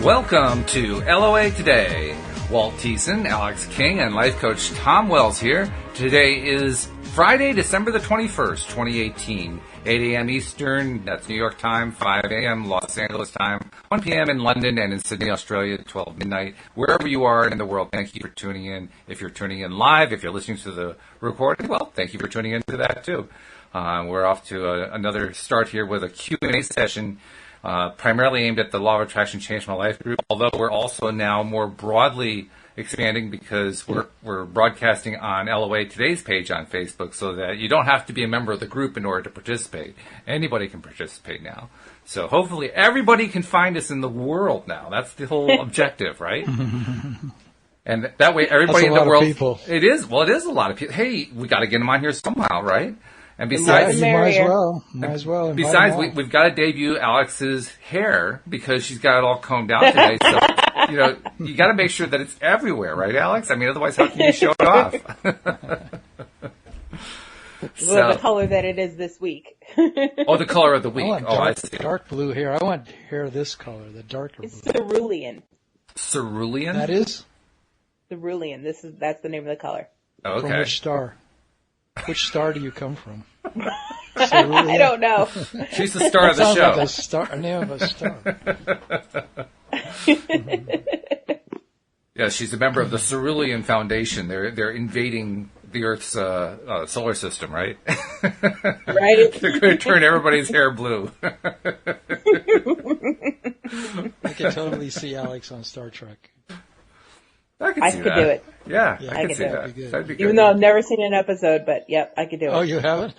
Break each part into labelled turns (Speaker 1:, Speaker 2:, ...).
Speaker 1: Welcome to LOA Today. Walt Thiessen, Alyx King, and life coach Tom Wells here. Today is Friday, December the 21st, 2018. 8 a.m. Eastern, that's New York time, 5 a.m. Los Angeles time, 1 p.m. in London and in Sydney, Australia, 12 midnight. Wherever you are in the world, thank you for tuning in. If you're tuning in live, if you're listening to the recording, well, thank you for tuning in to that too. We're off to another start here with a Q&A session. Primarily aimed at the Law of Attraction Changed My Life group, although we're also now more broadly expanding because we're broadcasting on LOA Today's page on Facebook so that you don't have to be a member of the group in order to participate. Anybody can participate now. So hopefully everybody can find us in the world now. That's the whole objective, right? And that way everybody in the world... People. It is a lot of people. Hey, we got to get them on here somehow, right? And besides,
Speaker 2: you might as well.
Speaker 1: Besides, we've got to debut Alex's hair because she's got it all combed out today. So, you got to make sure that it's everywhere, right, Alyx? I mean, otherwise, how can you show it off?
Speaker 3: The color that it is this week.
Speaker 1: Oh, the color of the week.
Speaker 2: I see. Dark blue hair. I want hair this color, the darker blue.
Speaker 3: It's cerulean.
Speaker 1: Cerulean?
Speaker 2: That is?
Speaker 3: Cerulean. That's the name of the color.
Speaker 1: Okay.
Speaker 2: From which star? Which star do you come from?
Speaker 3: I don't know.
Speaker 1: She's the star of the show.
Speaker 2: Sounds like a name of a star.
Speaker 1: Yeah, she's a member of the Cerulean Foundation. They're invading the Earth's solar system, right?
Speaker 3: Right.
Speaker 1: They're going to turn everybody's hair blue.
Speaker 2: I can totally see Alyx on Star Trek.
Speaker 1: I could
Speaker 3: do it.
Speaker 1: Yeah, I could see that. That'd be good.
Speaker 3: Even though I've never seen an episode, but yep, I could do it.
Speaker 2: Oh, you haven't?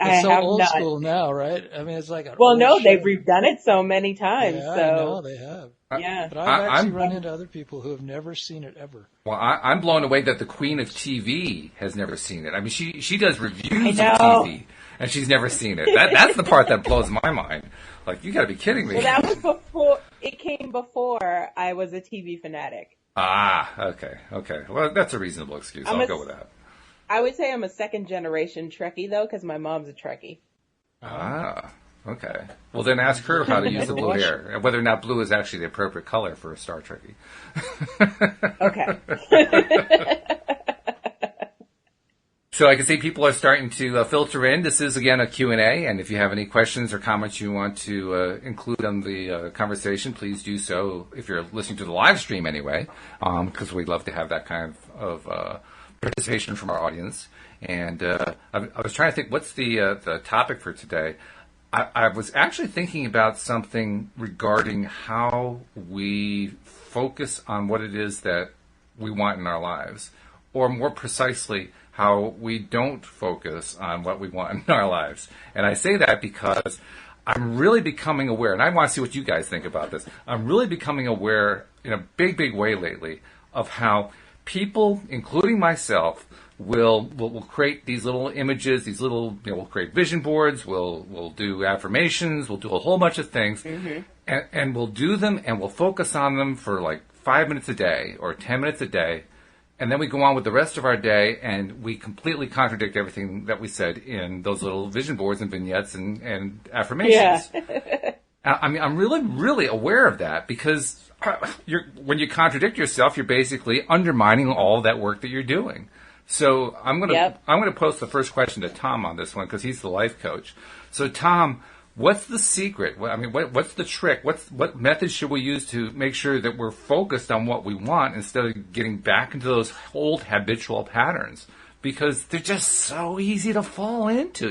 Speaker 2: It's so old school now, right? I mean, it's like a
Speaker 3: they've redone it so many times.
Speaker 2: Yeah,
Speaker 3: so.
Speaker 2: I know they have.
Speaker 3: Yeah,
Speaker 2: but I've actually run into other people who have never seen it ever.
Speaker 1: Well, I'm blown away that the Queen of TV has never seen it. I mean, she does reviews of TV, and she's never seen it. That's the part that blows my mind. Like, you got to be kidding me.
Speaker 3: Well, that was before it came. Before I was a TV fanatic.
Speaker 1: Ah, okay. Well, that's a reasonable excuse. I'll go with that.
Speaker 3: I would say I'm a second-generation Trekkie, though, because my mom's a Trekkie.
Speaker 1: Ah, okay. Well, then ask her how to use the blue hair, and whether or not blue is actually the appropriate color for a Star Trekkie.
Speaker 3: Okay.
Speaker 1: So I can see people are starting to filter in. This is, again, a Q&A, and if you have any questions or comments you want to include on the conversation, please do so if you're listening to the live stream anyway, because we'd love to have that kind of participation from our audience. And I was trying to think, what's the topic for today? I was actually thinking about something regarding how we focus on what it is that we want in our lives, or more precisely, how we don't focus on what we want in our lives. And I say that because I'm really becoming aware, and I want to see what you guys think about this. I'm really becoming aware in a big, big way lately of how people, including myself, will create these little images, these little, we'll create vision boards, we'll do affirmations, we'll do a whole bunch of things, and we'll do them and we'll focus on them for like 5 minutes a day or 10 minutes a day. And then we go on with the rest of our day, and we completely contradict everything that we said in those little vision boards and vignettes and affirmations.
Speaker 3: Yeah.
Speaker 1: I mean, I'm really, really aware of that because when you contradict yourself, you're basically undermining all that work that you're doing. So I'm gonna post the first question to Tom on this one because he's the life coach. So Tom, what's the secret? I mean, what's the trick? What methods should we use to make sure that we're focused on what we want instead of getting back into those old habitual patterns? Because they're just so easy to fall into,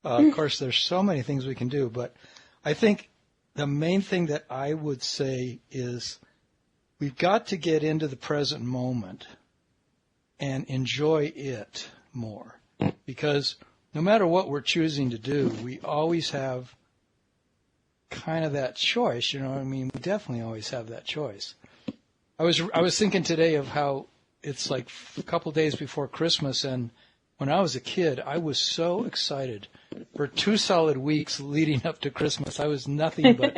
Speaker 2: Of course, there's so many things we can do, but I think the main thing that I would say is we've got to get into the present moment and enjoy it more, because no matter what we're choosing to do, we always have kind of that choice, I mean, we definitely always have that choice. I was thinking today of how it's like a couple of days before Christmas, and when I was a kid, I was so excited. For 2 solid weeks leading up to Christmas, I was nothing but,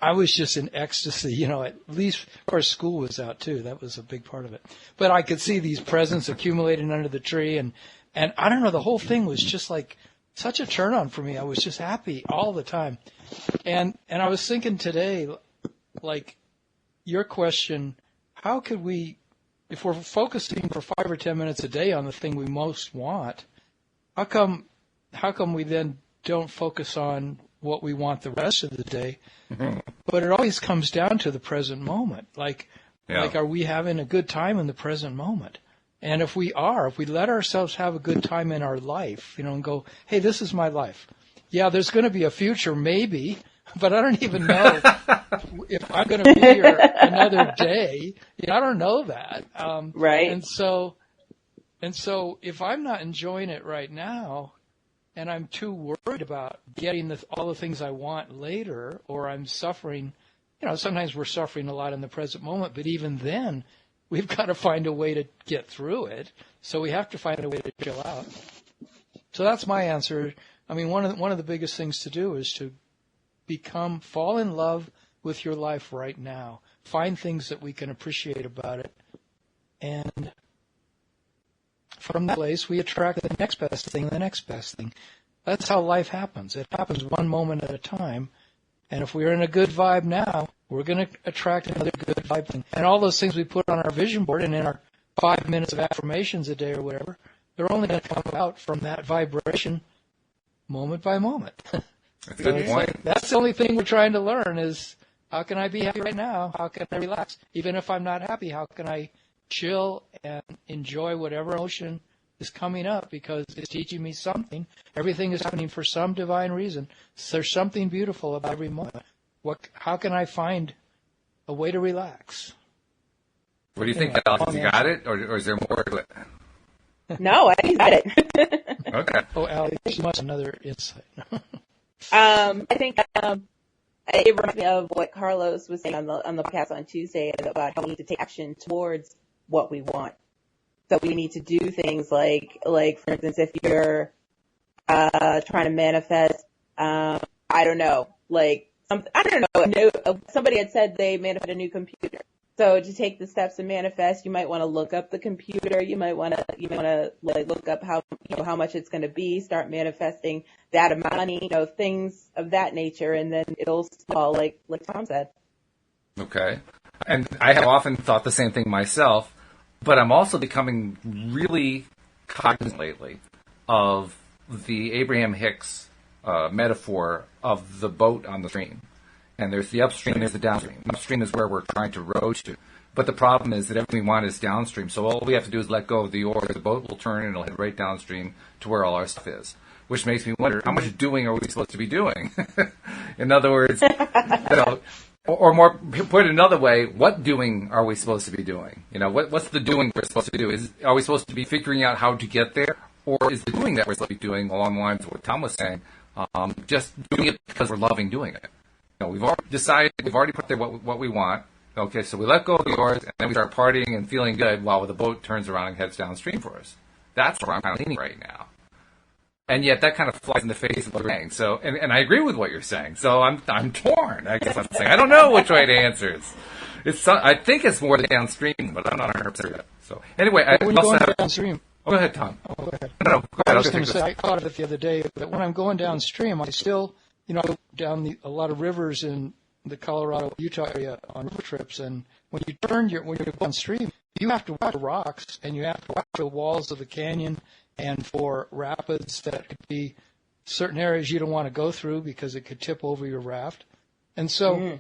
Speaker 2: I was just in ecstasy, at least, of course, school was out too. That was a big part of it. But I could see these presents accumulating under the tree, and I don't know, the whole thing was just like such a turn on for me. I was just happy all the time. And I was thinking today, like your question, how could we, if we're focusing for 5 or 10 minutes a day on the thing we most want, how come we then don't focus on what we want the rest of the day? Mm-hmm. But it always comes down to the present moment. Like, are we having a good time in the present moment? And if we let ourselves have a good time in our life, and go, hey, this is my life. Yeah, there's going to be a future, maybe, but I don't even know if I'm going to be here another day. I don't know that.
Speaker 3: Right.
Speaker 2: And so if I'm not enjoying it right now, and I'm too worried about getting all the things I want later, or I'm suffering, sometimes we're suffering a lot in the present moment, but even then, we've got to find a way to get through it. So we have to find a way to chill out. So that's my answer. I mean, one of the biggest things to do is to fall in love with your life right now. Find things that we can appreciate about it. And from that place, we attract the next best thing, the next best thing. That's how life happens. It happens one moment at a time. And if we're in a good vibe now, we're going to attract another good vibe thing. And all those things we put on our vision board and in our 5 minutes of affirmations a day or whatever, they're only going to come out from that vibration moment by moment.
Speaker 1: That's a good point.
Speaker 2: That's the only thing we're trying to learn is, how can I be happy right now? How can I relax? Even if I'm not happy, how can I chill and enjoy whatever emotion is coming up, because it's teaching me something. Everything is happening for some divine reason. There's something beautiful about every moment. How can I find a way to relax?
Speaker 1: What do you think, Alex? You got it, or is there more to it?
Speaker 3: No, I got it.
Speaker 1: Okay.
Speaker 2: Oh, Alyx, you must have another insight.
Speaker 3: I think it reminds me of what Carlos was saying on the podcast on Tuesday about how we need to take action towards what we want. So we need to do things like for instance, if you're trying to manifest, I don't know, somebody had said they manifested a new computer. So to take the steps to manifest, you might want to look up the computer. You might want to look up how much it's going to be. Start manifesting that amount of money, things of that nature, and then it'll snowball, like Tom said.
Speaker 1: Okay, and I have often thought the same thing myself, but I'm also becoming really cognizant lately of the Abraham Hicks metaphor of the boat on the stream. And there's the upstream, there's the downstream. Upstream is where we're trying to row to. But the problem is that everything we want is downstream. So all we have to do is let go of the oar. The boat will turn and it'll head right downstream to where all our stuff is. Which makes me wonder, how much doing are we supposed to be doing? In other words, or more, put it another way, what doing are we supposed to be doing? What's the doing we're supposed to do? Are we supposed to be figuring out how to get there? Or is the doing that we're supposed to be doing, along the lines of what Tom was saying, just doing it because we're loving doing it? We've already decided, we've already put there what we want. Okay, so we let go of the oars, and then we start partying and feeling good while the boat turns around and heads downstream for us. That's where I'm kind of leaning right now. And yet that kind of flies in the face of what you're saying. So, and I agree with what you're saying. So I'm torn. I guess I'm saying I don't know which way to answer it. I think it's more the downstream, but I'm not 100% sure yet. So anyway, I
Speaker 2: when
Speaker 1: also
Speaker 2: you're going
Speaker 1: have
Speaker 2: downstream.
Speaker 1: Oh, go ahead, Tom.
Speaker 2: Oh, go ahead.
Speaker 1: No, go ahead.
Speaker 2: I was going to say, I thought of it the other day, but when I'm going downstream, I still, I go down a lot of rivers in the Colorado, Utah area on river trips, and when you go downstream, you have to watch the rocks, and you have to watch the walls of the canyon, and for rapids that could be certain areas you don't want to go through because it could tip over your raft. And so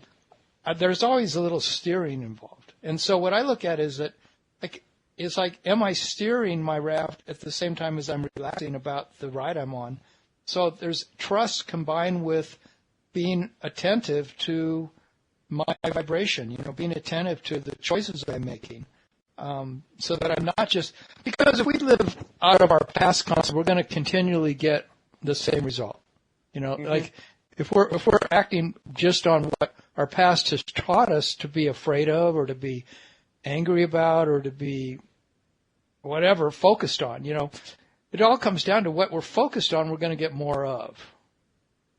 Speaker 2: there's always a little steering involved. And so what I look at is that it's like, am I steering my raft at the same time as I'm relaxing about the ride I'm on? So there's trust combined with being attentive to my vibration, being attentive to the choices I'm making. So that I'm not just, because if we live out of our past concept, we're going to continually get the same result. Like if we're acting just on what our past has taught us to be afraid of, or to be angry about, or to be whatever focused on, it all comes down to what we're focused on, we're going to get more of.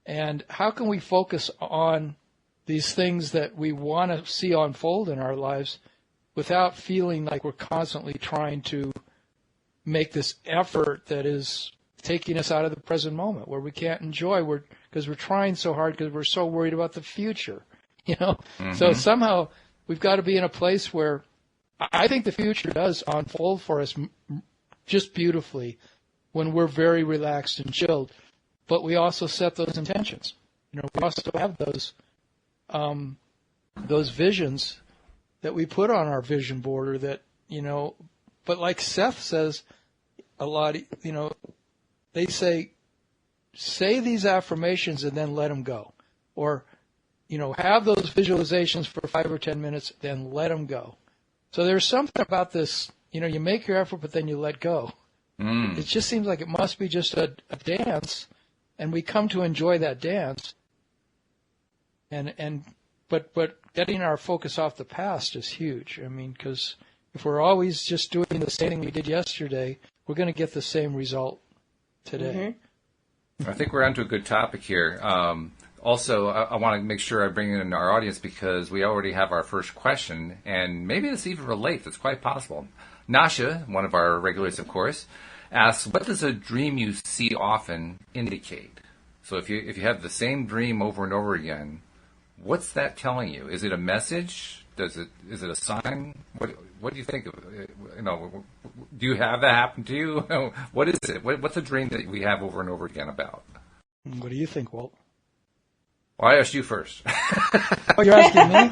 Speaker 2: And how can we focus on these things that we want to see unfold in our lives without feeling like we're constantly trying to make this effort that is taking us out of the present moment where we can't enjoy because we're trying so hard because we're so worried about the future, Mm-hmm. So somehow we've got to be in a place where I think the future does unfold for us just beautifully when we're very relaxed and chilled, but we also set those intentions. We also have those visions that we put on our vision board, or that, but like Seth says a lot, they say these affirmations and then let them go. Or, have those visualizations for 5 or 10 minutes, then let them go. So there's something about this, you make your effort, but then you let go. It just seems like it must be just a dance, and we come to enjoy that dance. But getting our focus off the past is huge. I mean, because if we're always just doing the same thing we did yesterday, we're going to get the same result today.
Speaker 1: I think we're onto a good topic here. Also, I want to make sure I bring in our audience because we already have our first question, and maybe this even relates. It's quite possible. Nasha, one of our regulars, of course, asks, "What does a dream you see often indicate?" So if you have the same dream over and over again, what's that telling you? Is it a message? Is it a sign? What do you think of it? Do you have that happen to you? What is it? What's a dream that we have over and over again about?
Speaker 2: What do you think, Walt?
Speaker 1: Well, I asked you first.
Speaker 2: Oh, you're asking me?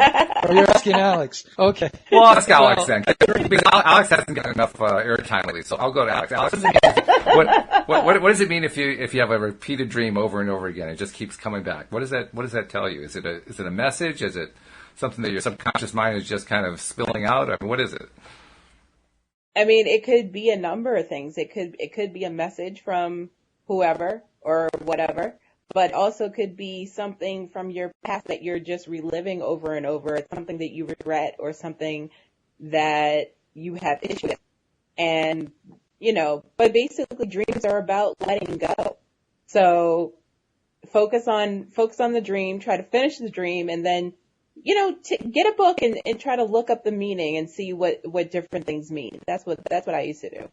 Speaker 2: Or you're asking Alyx? Okay.
Speaker 1: Well, I'll ask Alyx then. Because Alyx hasn't got enough airtime lately, so I'll go to Alyx. Alyx, what does it mean if you have a repeated dream over and over again? It just keeps coming back. What does that tell you? Is it a message? Is it something that your subconscious mind is just kind of spilling out? I mean, what is it?
Speaker 3: I mean, it could be a number of things. It could be a message from whoever or whatever, but also could be something from your past that you're just reliving over and over. It's something that you regret or something that you have issues with. And, but basically dreams are about letting go. So focus on the dream, try to finish the dream, and then, get a book and try to look up the meaning and see what different things mean. That's what I used to do.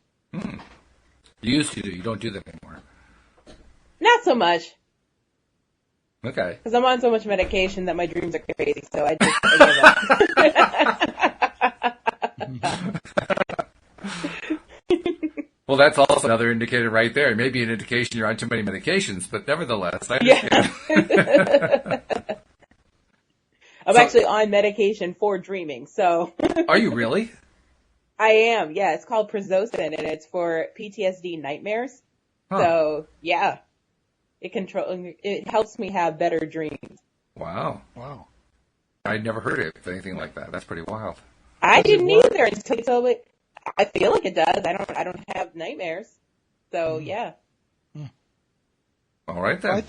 Speaker 1: You used to do. You don't do that anymore.
Speaker 3: Not so much.
Speaker 1: Okay.
Speaker 3: Because I'm on so much medication that my dreams are crazy, so I give up.
Speaker 1: Well, that's also another indicator right there. Maybe an indication you're on too many medications, but nevertheless, I understand.
Speaker 3: Yeah. I'm actually on medication for dreaming, so.
Speaker 1: Are you really?
Speaker 3: I am, yeah. It's called Prozostin, and it's for PTSD nightmares. Huh. So, yeah. It helps me have better dreams.
Speaker 1: Wow. I'd never heard of anything like that. That's pretty wild.
Speaker 3: I didn't either until you told me. I feel like it does. I don't have nightmares. So, yeah.
Speaker 1: All right, then.
Speaker 2: I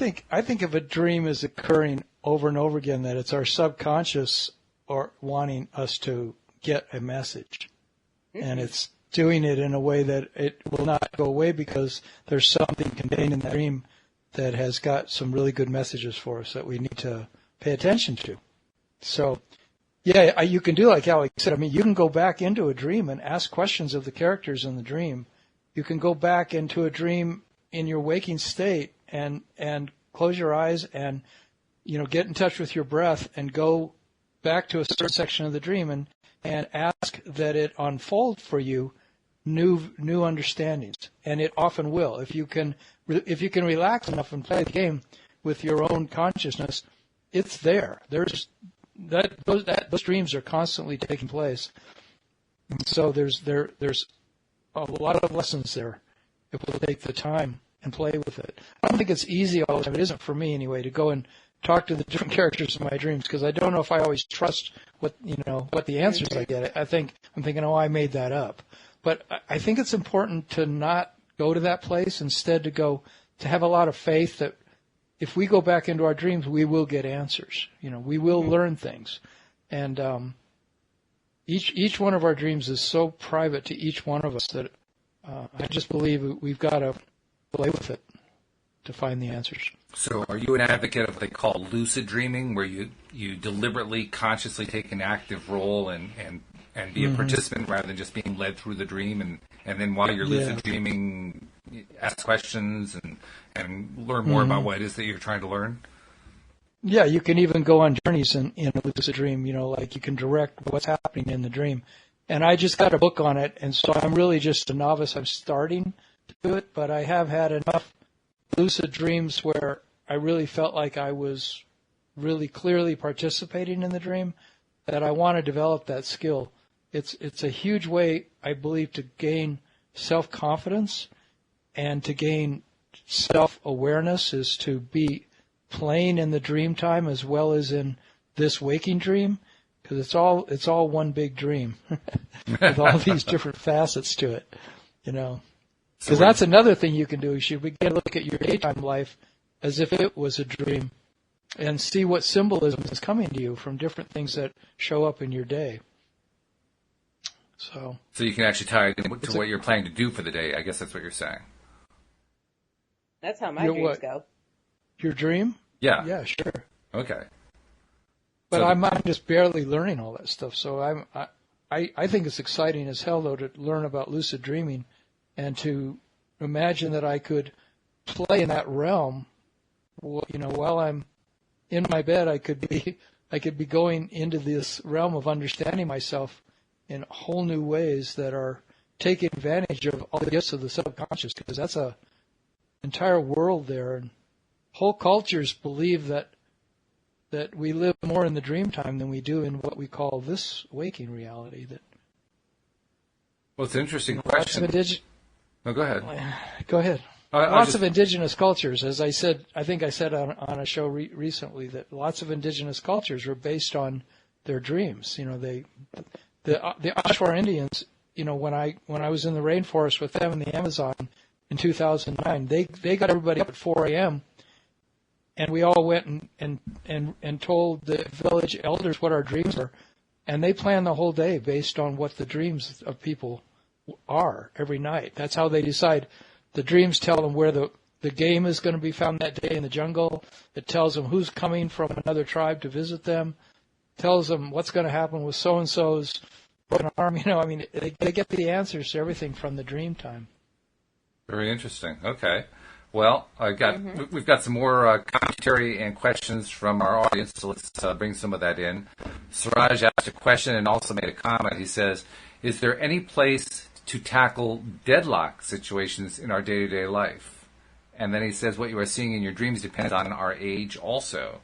Speaker 2: think if a dream is occurring over and over again, that it's our subconscious or wanting us to get a message. And it's doing it in a way that it will not go away because there's something contained in that dream that has got some really good messages for us that we need to pay attention to. So, yeah, you can do like Alyx said. I mean, you can go back into a dream and ask questions of the characters in the dream. You can go back into a dream in your waking state and close your eyes and, get in touch with your breath and go back to a certain section of the dream and ask that it unfold for you new understandings. And it often will. If you can relax enough and play the game with your own consciousness, it's there. Those dreams are constantly taking place. And so there's a lot of lessons there if we'll take the time and play with it. I don't think it's easy all the time. It isn't for me anyway to go and talk to the different characters in my dreams because I don't know if I always trust what the answers I get. I'm thinking, I made that up. But I think it's important to not go to that place, instead to have a lot of faith that if we go back into our dreams, we will get answers. We will learn things. And each one of our dreams is so private to each one of us that I just believe we've got to play with it to find the answers.
Speaker 1: So are you an advocate of what they call lucid dreaming, where you deliberately, consciously take an active role and be a participant rather than just being led through the dream, and then while you're lucid dreaming, ask questions and learn more about what it is that you're trying to learn?
Speaker 2: Yeah, you can even go on journeys in a lucid dream, like you can direct what's happening in the dream. And I just got a book on it, and so I'm really just a novice. I'm starting to do it, but I have had enough lucid dreams where I really felt like I was really clearly participating in the dream that I want to develop that skill. It's a huge way, I believe, to gain self-confidence and to gain self-awareness is to be playing in the dream time as well as in this waking dream, because it's all one big dream with all these different facets to it, Because that's another thing you can do. You should begin to look at your daytime life as if it was a dream and see what symbolism is coming to you from different things that show up in your day. So
Speaker 1: you can actually tie it to what you're planning to do for the day. I guess that's what you're saying.
Speaker 3: That's how my dreams go.
Speaker 2: Your dream?
Speaker 1: Yeah.
Speaker 2: Yeah, sure.
Speaker 1: Okay.
Speaker 2: But I'm just barely learning all that stuff. So I think it's exciting as hell, though, to learn about lucid dreaming and to imagine that I could play in that realm. While I'm in my bed, I could be going into this realm of understanding myself in whole new ways that are taking advantage of all the gifts of the subconscious, because that's a entire world there, and whole cultures believe that we live more in the dream time than we do in what we call this waking reality.
Speaker 1: Well, it's an interesting question. No, go ahead.
Speaker 2: Go ahead. Lots of indigenous cultures, as I said, I think I said on a show recently that lots of indigenous cultures were based on their dreams. The Ashwar Indians, when I was in the rainforest with them in the Amazon in 2009, they got everybody up at 4 a.m. and we all went and told the village elders what our dreams were, and they planned the whole day based on what the dreams of people are every night. That's how they decide. The dreams tell them where the game is going to be found that day in the jungle. It tells them who's coming from another tribe to visit them. Tells them what's going to happen with so-and-so's broken arm. They get the answers to everything from the dream time.
Speaker 1: Very interesting. Okay. Well, we've got some more commentary and questions from our audience, so let's bring some of that in. Suraj asked a question and also made a comment. He says, is there any place to tackle deadlock situations in our day-to-day life? And then he says, what you are seeing in your dreams depends on our age also.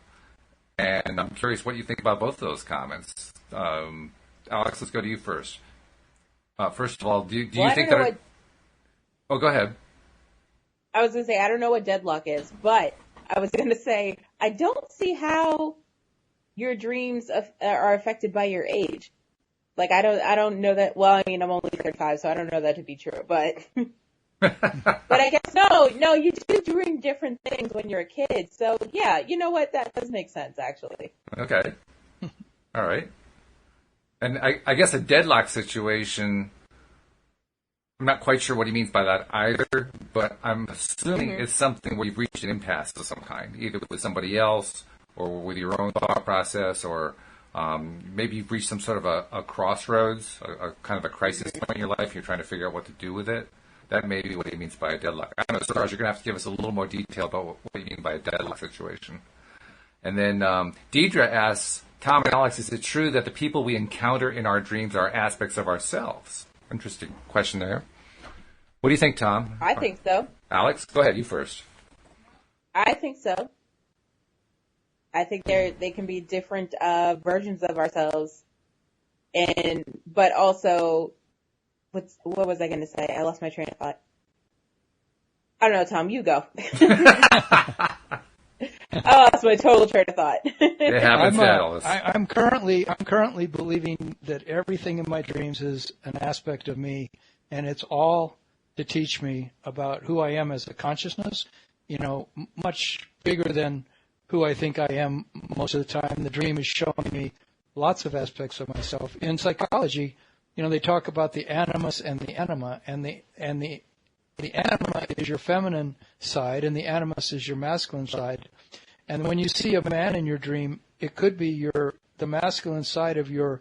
Speaker 1: And I'm curious what you think about both of those comments. Alyx, let's go to you first. First of all, do you think that... Oh, go ahead.
Speaker 3: I was going to say, I don't know what deadlock is, but I was going to say, I don't see how your dreams are affected by your age. Like, I don't know that, well, I'm only 35, so I don't know that to be true, but... But I guess, no, you do dream different things when you're a kid. So, yeah, you know what? That does make sense, actually.
Speaker 1: Okay. All right. And I guess a deadlock situation, I'm not quite sure what he means by that either, but I'm assuming it's something where you've reached an impasse of some kind, either with somebody else or with your own thought process, or maybe you've reached some sort of a crossroads, a kind of a crisis point in your life. You're trying to figure out what to do with it. That may be what he means by a deadlock. I don't know, Sarge, you're going to have to give us a little more detail about what you mean by a deadlock situation. And then Deidre asks, Tom and Alyx, is it true that the people we encounter in our dreams are aspects of ourselves? Interesting question there. What do you think, Tom?
Speaker 3: I think so.
Speaker 1: Alyx, go ahead, you first.
Speaker 3: I think so. I think they can be different versions of ourselves, but also... What was I going to say? I lost my train of thought. I don't know, Tom. You go. I lost my total train of thought.
Speaker 1: It happens, Alice.
Speaker 2: I'm currently believing that everything in my dreams is an aspect of me, and it's all to teach me about who I am as a consciousness. Much bigger than who I think I am most of the time. The dream is showing me lots of aspects of myself. In psychology, they talk about the animus and the anima, and the anima is your feminine side, and the animus is your masculine side. And when you see a man in your dream, it could be the masculine side of your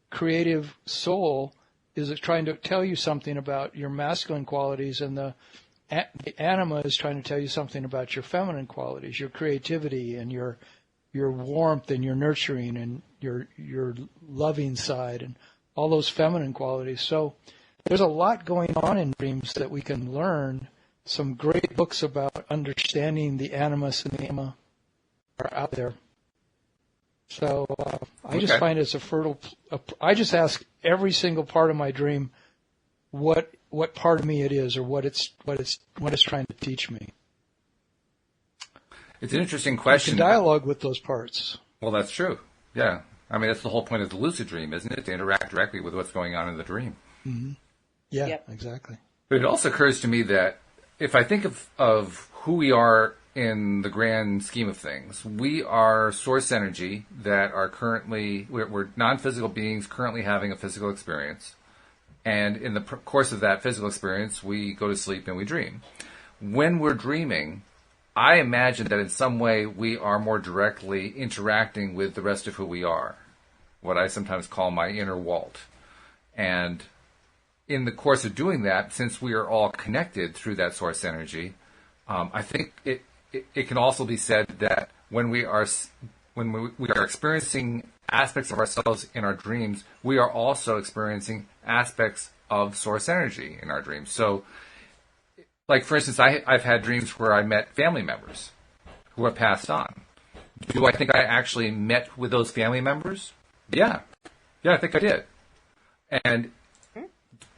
Speaker 2: creative soul is trying to tell you something about your masculine qualities, and the the anima is trying to tell you something about your feminine qualities, your creativity and your warmth and your nurturing and your loving side and all those feminine qualities. So there's a lot going on in dreams that we can learn. Some great books about understanding the animus and the anima are out there. So I just find it's a fertile. I just ask every single part of my dream what part of me it is, or what it's trying to teach me.
Speaker 1: It's an interesting question.
Speaker 2: You can dialogue with those parts.
Speaker 1: Well, that's true. Yeah. I mean, that's the whole point of the lucid dream, isn't it? To interact directly with what's going on in the dream.
Speaker 2: Mm-hmm. Yeah, exactly.
Speaker 1: But it also occurs to me that if I think of who we are in the grand scheme of things, we are source energy that are we're non-physical beings currently having a physical experience. And in the course of that physical experience, we go to sleep and we dream. When we're dreaming, I imagine that in some way we are more directly interacting with the rest of who we are, what I sometimes call my inner Walt. And in the course of doing that, since we are all connected through that source energy, I think it can also be said that when we are experiencing aspects of ourselves in our dreams, we are also experiencing aspects of source energy in our dreams. So, like, for instance, I've had dreams where I met family members who have passed on. Do I think I actually met with those family members? Yeah. Yeah, I think I did. And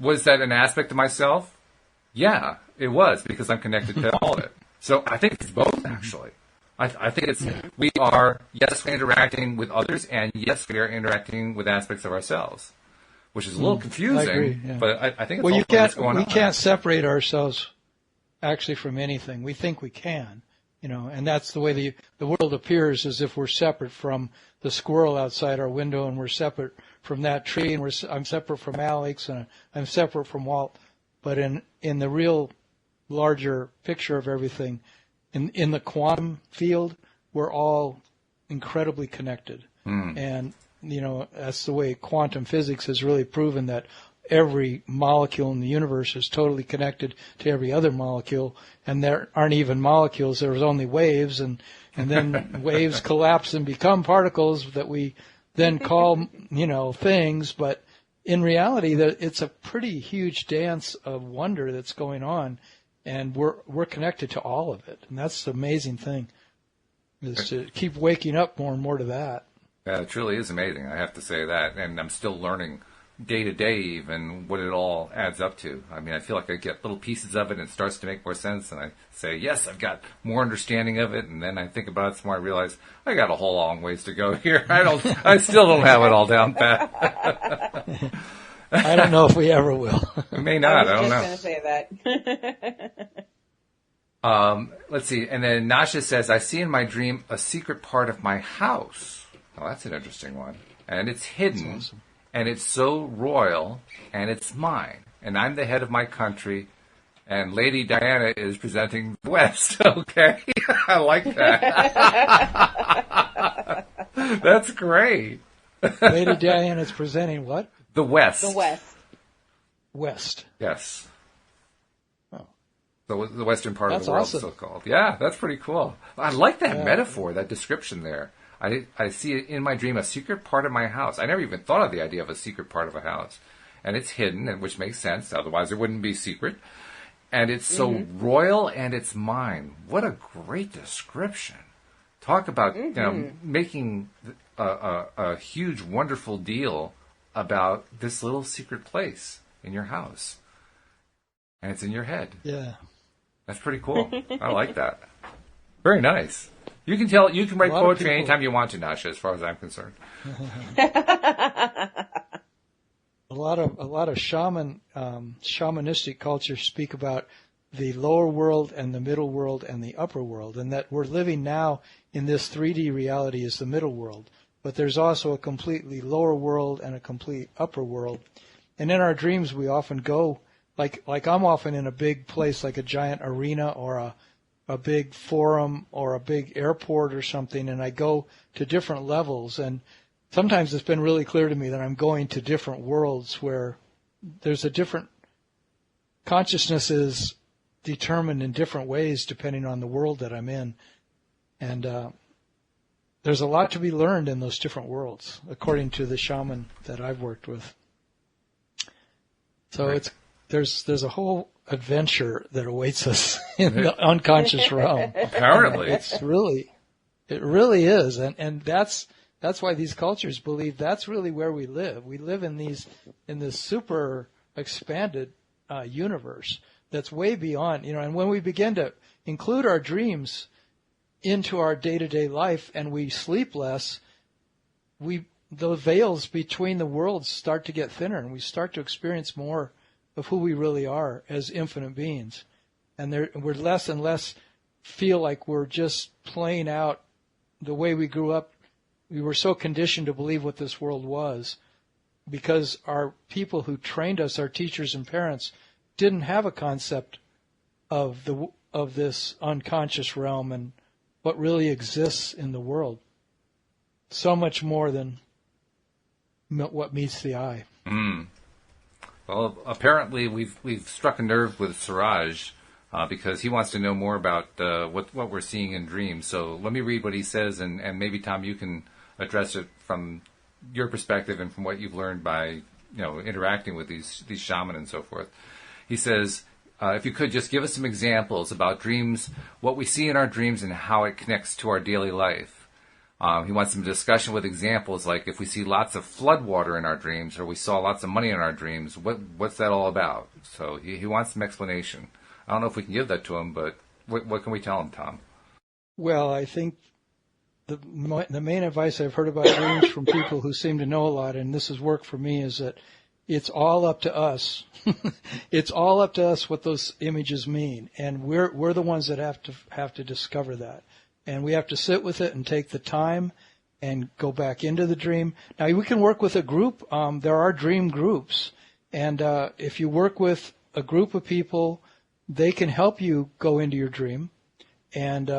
Speaker 1: was that an aspect of myself? Yeah, it was, because I'm connected to all of it. So I think it's both, actually. I think it's, we're interacting with others, and yes, we are interacting with aspects of ourselves, which is a little confusing,
Speaker 2: I agree, yeah.
Speaker 1: but I think it's
Speaker 2: well,
Speaker 1: all what's going on.
Speaker 2: We can't separate ourselves actually from anything. We think we can, and that's the way the world appears, as if we're separate from the squirrel outside our window, and we're separate from that tree, and I'm separate from Alyx, and I'm separate from Walt. But in the real larger picture of everything, in the quantum field, we're all incredibly connected. And, that's the way quantum physics has really proven that every molecule in the universe is totally connected to every other molecule, and there aren't even molecules, there's only waves, and then waves collapse and become particles that we then call, things, but in reality, it's a pretty huge dance of wonder that's going on, and we're connected to all of it, and that's the amazing thing, is to keep waking up more and more to that.
Speaker 1: Yeah, it truly is amazing, I have to say that, and I'm still learning day to day even what it all adds up to. I mean, I feel like I get little pieces of it and it starts to make more sense, and I say, yes, I've got more understanding of it, and then I think about it some more, I realize I got a whole long ways to go here. I still don't have it all down pat.
Speaker 2: I don't know if we ever will.
Speaker 1: We may not, I don't know.
Speaker 3: I was just going to say that.
Speaker 1: Let's see, and then Nasha says, I see in my dream a secret part of my house. Oh, that's an interesting one. And it's hidden. That's awesome. And it's so royal, and it's mine. And I'm the head of my country, and Lady Diana is presenting the West. Okay? I like that. That's great.
Speaker 2: Lady Diana is presenting what?
Speaker 1: The West.
Speaker 3: The West.
Speaker 2: West.
Speaker 1: Yes.
Speaker 2: Oh.
Speaker 1: The western part of the world,
Speaker 2: awesome.
Speaker 1: so-called. Yeah, that's pretty cool. I like that metaphor, that description there. I see it in my dream, a secret part of my house. I never even thought of the idea of a secret part of a house. And it's hidden, which makes sense. Otherwise, it wouldn't be secret. And it's so royal, and it's mine. What a great description. Talk about making a huge, wonderful deal about this little secret place in your house. And it's in your head.
Speaker 2: Yeah.
Speaker 1: That's pretty cool. I like that. Very nice. You can write poetry anytime you want to, Nasha, as far as I'm concerned.
Speaker 2: A lot of shamanistic cultures speak about the lower world and the middle world and the upper world, and that we're living now in this 3D reality is the middle world. But there's also a completely lower world and a complete upper world. And in our dreams, we often go, like I'm often in a big place, like a giant arena or a big forum or a big airport or something, and I go to different levels, and sometimes it's been really clear to me that I'm going to different worlds where there's a different consciousnesses determined in different ways depending on the world that I'm in. And there's a lot to be learned in those different worlds, according to the shaman that I've worked with. So
Speaker 1: right.
Speaker 2: there's a whole adventure that awaits us in the unconscious realm.
Speaker 1: Apparently.
Speaker 2: It really is. And that's why these cultures believe that's really where we live. We live in this super expanded universe that's way beyond, and when we begin to include our dreams into our day-to-day life and we sleep less, the veils between the worlds start to get thinner, and we start to experience more of who we really are as infinite beings. And we're less and less feel like we're just playing out the way we grew up. We were so conditioned to believe what this world was because our people who trained us, our teachers and parents, didn't have a concept of this unconscious realm and what really exists in the world. So much more than what meets the eye.
Speaker 1: Mm. Well, apparently we've struck a nerve with Suraj because he wants to know more about what we're seeing in dreams. So let me read what he says, and maybe, Tom, you can address it from your perspective and from what you've learned by interacting with these shaman and so forth. He says, if you could just give us some examples about dreams, what we see in our dreams and how it connects to our daily life. He wants some discussion with examples like if we see lots of flood water in our dreams or we saw lots of money in our dreams, what's that all about? So he wants some explanation. I don't know if we can give that to him, but what can we tell him, Tom?
Speaker 2: Well, I think the main advice I've heard about dreams from people who seem to know a lot, and this has worked for me, is that it's all up to us. It's all up to us what those images mean, and we're the ones that have to discover that, and we have to sit with it and take the time and go back into the dream. Now we can work with a group. There are dream groups, and if you work with a group of people, they can help you go into your dream, and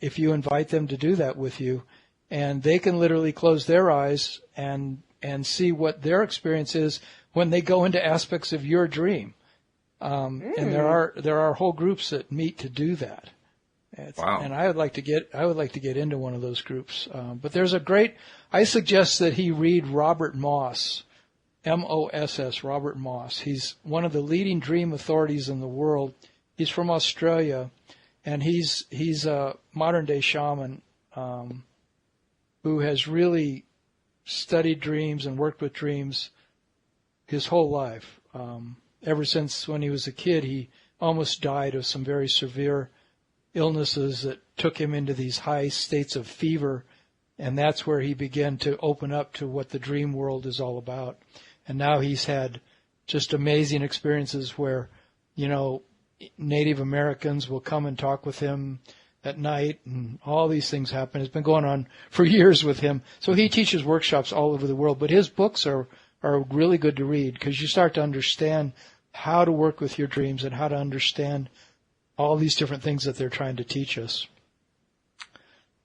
Speaker 2: if you invite them to do that with you, and they can literally close their eyes and see what their experience is when they go into aspects of your dream. And there are whole groups that meet to do that.
Speaker 1: Wow.
Speaker 2: And I would like to get into one of those groups. But there's I suggest that he read Robert Moss, M-O-S-S, Robert Moss. He's one of the leading dream authorities in the world. He's from Australia, and he's a modern day shaman, who has really studied dreams and worked with dreams his whole life. Ever since when he was a kid, he almost died of some very severe illnesses that took him into these high states of fever, and that's where he began to open up to what the dream world is all about. And now he's had just amazing experiences where, Native Americans will come and talk with him at night, and all these things happen. It's been going on for years with him. So he teaches workshops all over the world, but his books are really good to read because you start to understand how to work with your dreams and how to understand all these different things that they're trying to teach us.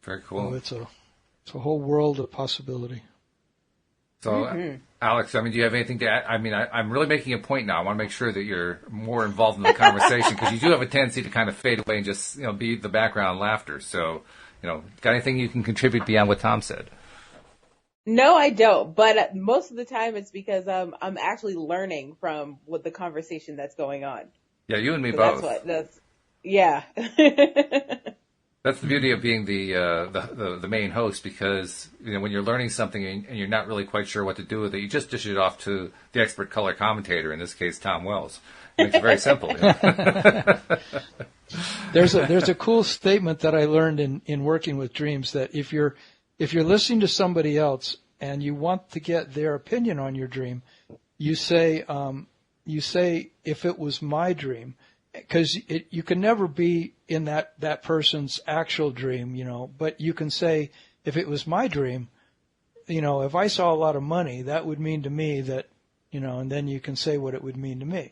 Speaker 1: Very cool.
Speaker 2: So it's a whole world of possibility.
Speaker 1: So, Alyx, do you have anything to add? I'm really making a point now. I want to make sure that you're more involved in the conversation because you do have a tendency to kind of fade away and just, be the background laughter. So, got anything you can contribute beyond what Tom said?
Speaker 3: No, I don't. But most of the time it's because I'm actually learning from what the conversation that's going on.
Speaker 1: Yeah, you and me
Speaker 3: So
Speaker 1: both.
Speaker 3: Yeah.
Speaker 1: That's the beauty of being the main host because when you're learning something and you're not really quite sure what to do with it, you just dish it off to the expert color commentator. In this case, Tom Wells. It makes it very simple.
Speaker 2: There's a cool statement that I learned in working with dreams that if you're listening to somebody else and you want to get their opinion on your dream, you say if it was my dream. Because you can never be in that person's actual dream, but you can say, if it was my dream, if I saw a lot of money, that would mean to me that, and then you can say what it would mean to me,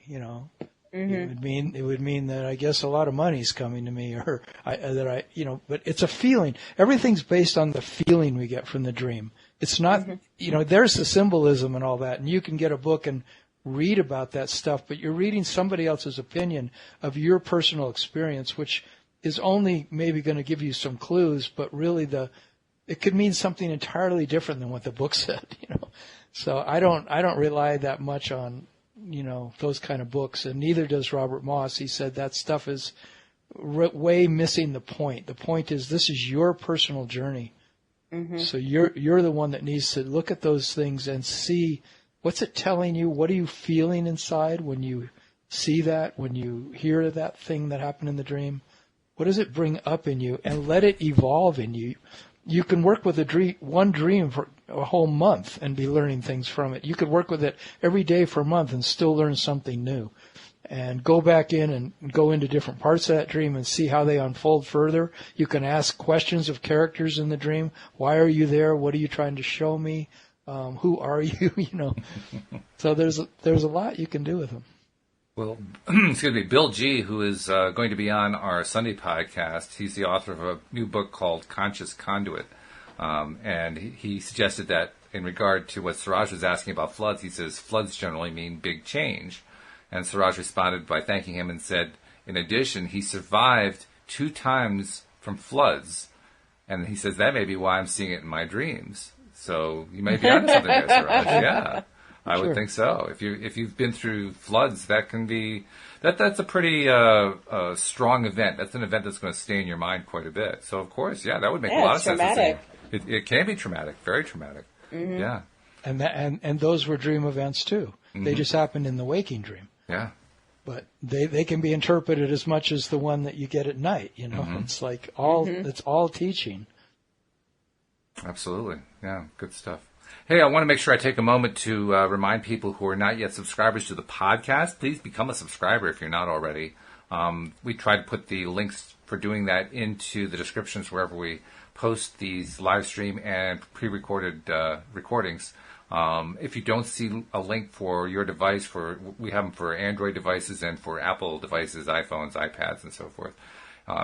Speaker 2: It would mean that I guess a lot of money's coming to me but it's a feeling. Everything's based on the feeling we get from the dream. It's not, there's the symbolism and all that, and you can get a book and read about that stuff, but you're reading somebody else's opinion of your personal experience, which is only maybe going to give you some clues, but really it could mean something entirely different than what the book said, So I don't rely that much on, those kind of books, and neither does Robert Moss. He said that stuff is way missing the point. The point is this is your personal journey. Mm-hmm. So you're the one that needs to look at those things and see what's it telling you, what are you feeling inside when you see that, when you hear that thing that happened in the dream. What does it bring up in you? And let it evolve in you. You can work with one dream for a whole month and be learning things from it. You could work with it every day for a month and still learn something new. And go back in and go into different parts of that dream and see how they unfold further. You can ask questions of characters in the dream. Why are you there? What are you trying to show me? Who are you? So there's a lot you can do with them.
Speaker 1: Well, excuse me, Bill G., who is going to be on our Sunday podcast, he's the author of a new book called Conscious Conduit. And he suggested that in regard to what Suraj was asking about floods, he says floods generally mean big change. And Suraj responded by thanking him and said, in addition, he survived 2 times from floods. And he says, that may be why I'm seeing it in my dreams. So you may be onto something there, Suraj. Yeah. I would think so. If you've been through floods, that can be that's a pretty strong event. That's an event that's going to stay in your mind quite a bit. So of course, that would make a lot of sense. It can be traumatic, very traumatic. Mm-hmm. Yeah.
Speaker 2: And those were dream events too. Mm-hmm. They just happened in the waking dream.
Speaker 1: Yeah.
Speaker 2: But they can be interpreted as much as the one that you get at night. Mm-hmm. It's like it's all teaching.
Speaker 1: Absolutely. Yeah. Good stuff. Hey, I want to make sure I take a moment to remind people who are not yet subscribers to the podcast, please become a subscriber if you're not already. We try to put the links for doing that into the descriptions wherever we post these live stream and pre-recorded recordings. If you don't see a link for your device, we have them for Android devices and for Apple devices, iPhones, iPads, and so forth.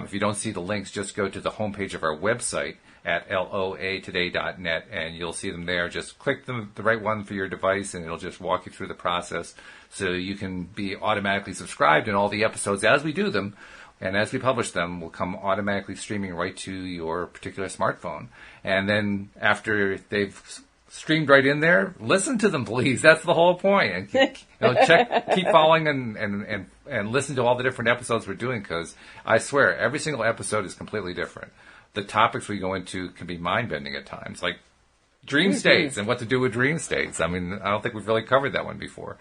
Speaker 1: If you don't see the links, just go to the homepage of our website at loatoday.net, and you'll see them there. Just click the right one for your device, and it'll just walk you through the process so you can be automatically subscribed, and all the episodes as we do them and as we publish them will come automatically streaming right to your particular smartphone. And then after they've streamed right in there, listen to them, please. That's the whole point. And keep following and listen to all the different episodes we're doing, because I swear every single episode is completely different. The topics we go into can be mind-bending at times, like dream states and what to do with dream states. I mean, I don't think we've really covered that one before.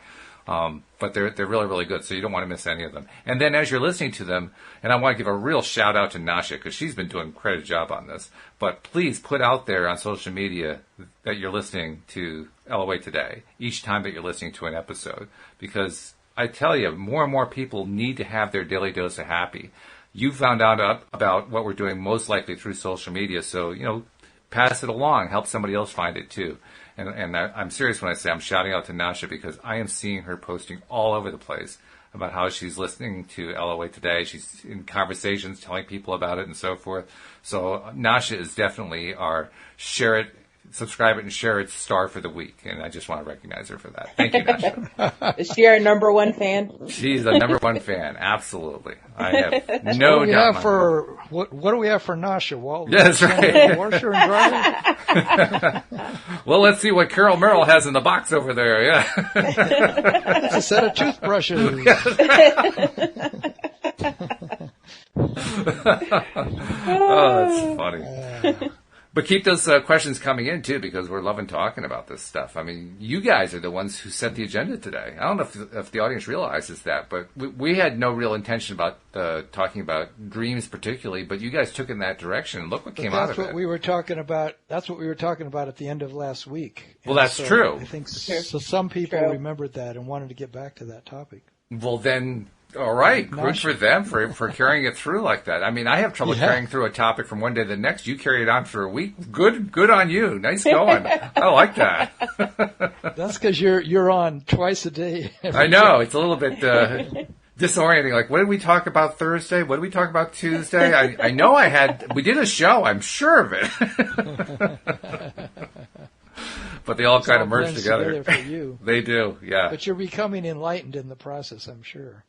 Speaker 1: But they're really, really good, so you don't want to miss any of them. And then as you're listening to them, and I want to give a real shout-out to Nasha, because she's been doing quite a job on this, but please put out there on social media that you're listening to LOA Today, each time that you're listening to an episode, because I tell you, more and more people need to have their daily dose of happy. You found out about what we're doing most likely through social media, so, pass it along, help somebody else find it too. And I'm serious when I say I'm shouting out to Nasha, because I am seeing her posting all over the place about how she's listening to LOA Today. She's in conversations telling people about it and so forth. So Nasha is definitely our subscribe it and share it star for the week. And I just want to recognize her for that. Thank you, Nasha.
Speaker 3: Is she our number one fan?
Speaker 1: She's the number one fan. Absolutely. I have no doubt.
Speaker 2: What do we have for Nasha? Well,
Speaker 1: that's right.
Speaker 2: Washer and dryer?
Speaker 1: Well, let's see what Carol Merrill has in the box over there. Yeah.
Speaker 2: It's a set of toothbrushes.
Speaker 1: Oh, that's funny. But keep those questions coming in, too, because we're loving talking about this stuff. I mean, you guys are the ones who set the agenda today. I don't know if the audience realizes that, but we had no real intention about talking about dreams particularly, but you guys took in that direction, and look what came out of it.
Speaker 2: That's what we were talking about. That's what we were talking about at the end of last week.
Speaker 1: Well, that's true.
Speaker 2: I think so. Some people remembered that and wanted to get back to that topic.
Speaker 1: Well, then... All right, good for them for carrying it through like that. I mean, I have trouble carrying through a topic from one day to the next. You carry it on for a week. Good on you. Nice going. I like that.
Speaker 2: That's because you're on twice a day.
Speaker 1: I know. It's a little bit disorienting. Like, what did we talk about Thursday? What did we talk about Tuesday? I know we did a show. I'm sure of it. But they all kind
Speaker 2: all
Speaker 1: of merge
Speaker 2: blends
Speaker 1: together.
Speaker 2: for you.
Speaker 1: They do, yeah.
Speaker 2: But you're becoming enlightened in the process, I'm sure.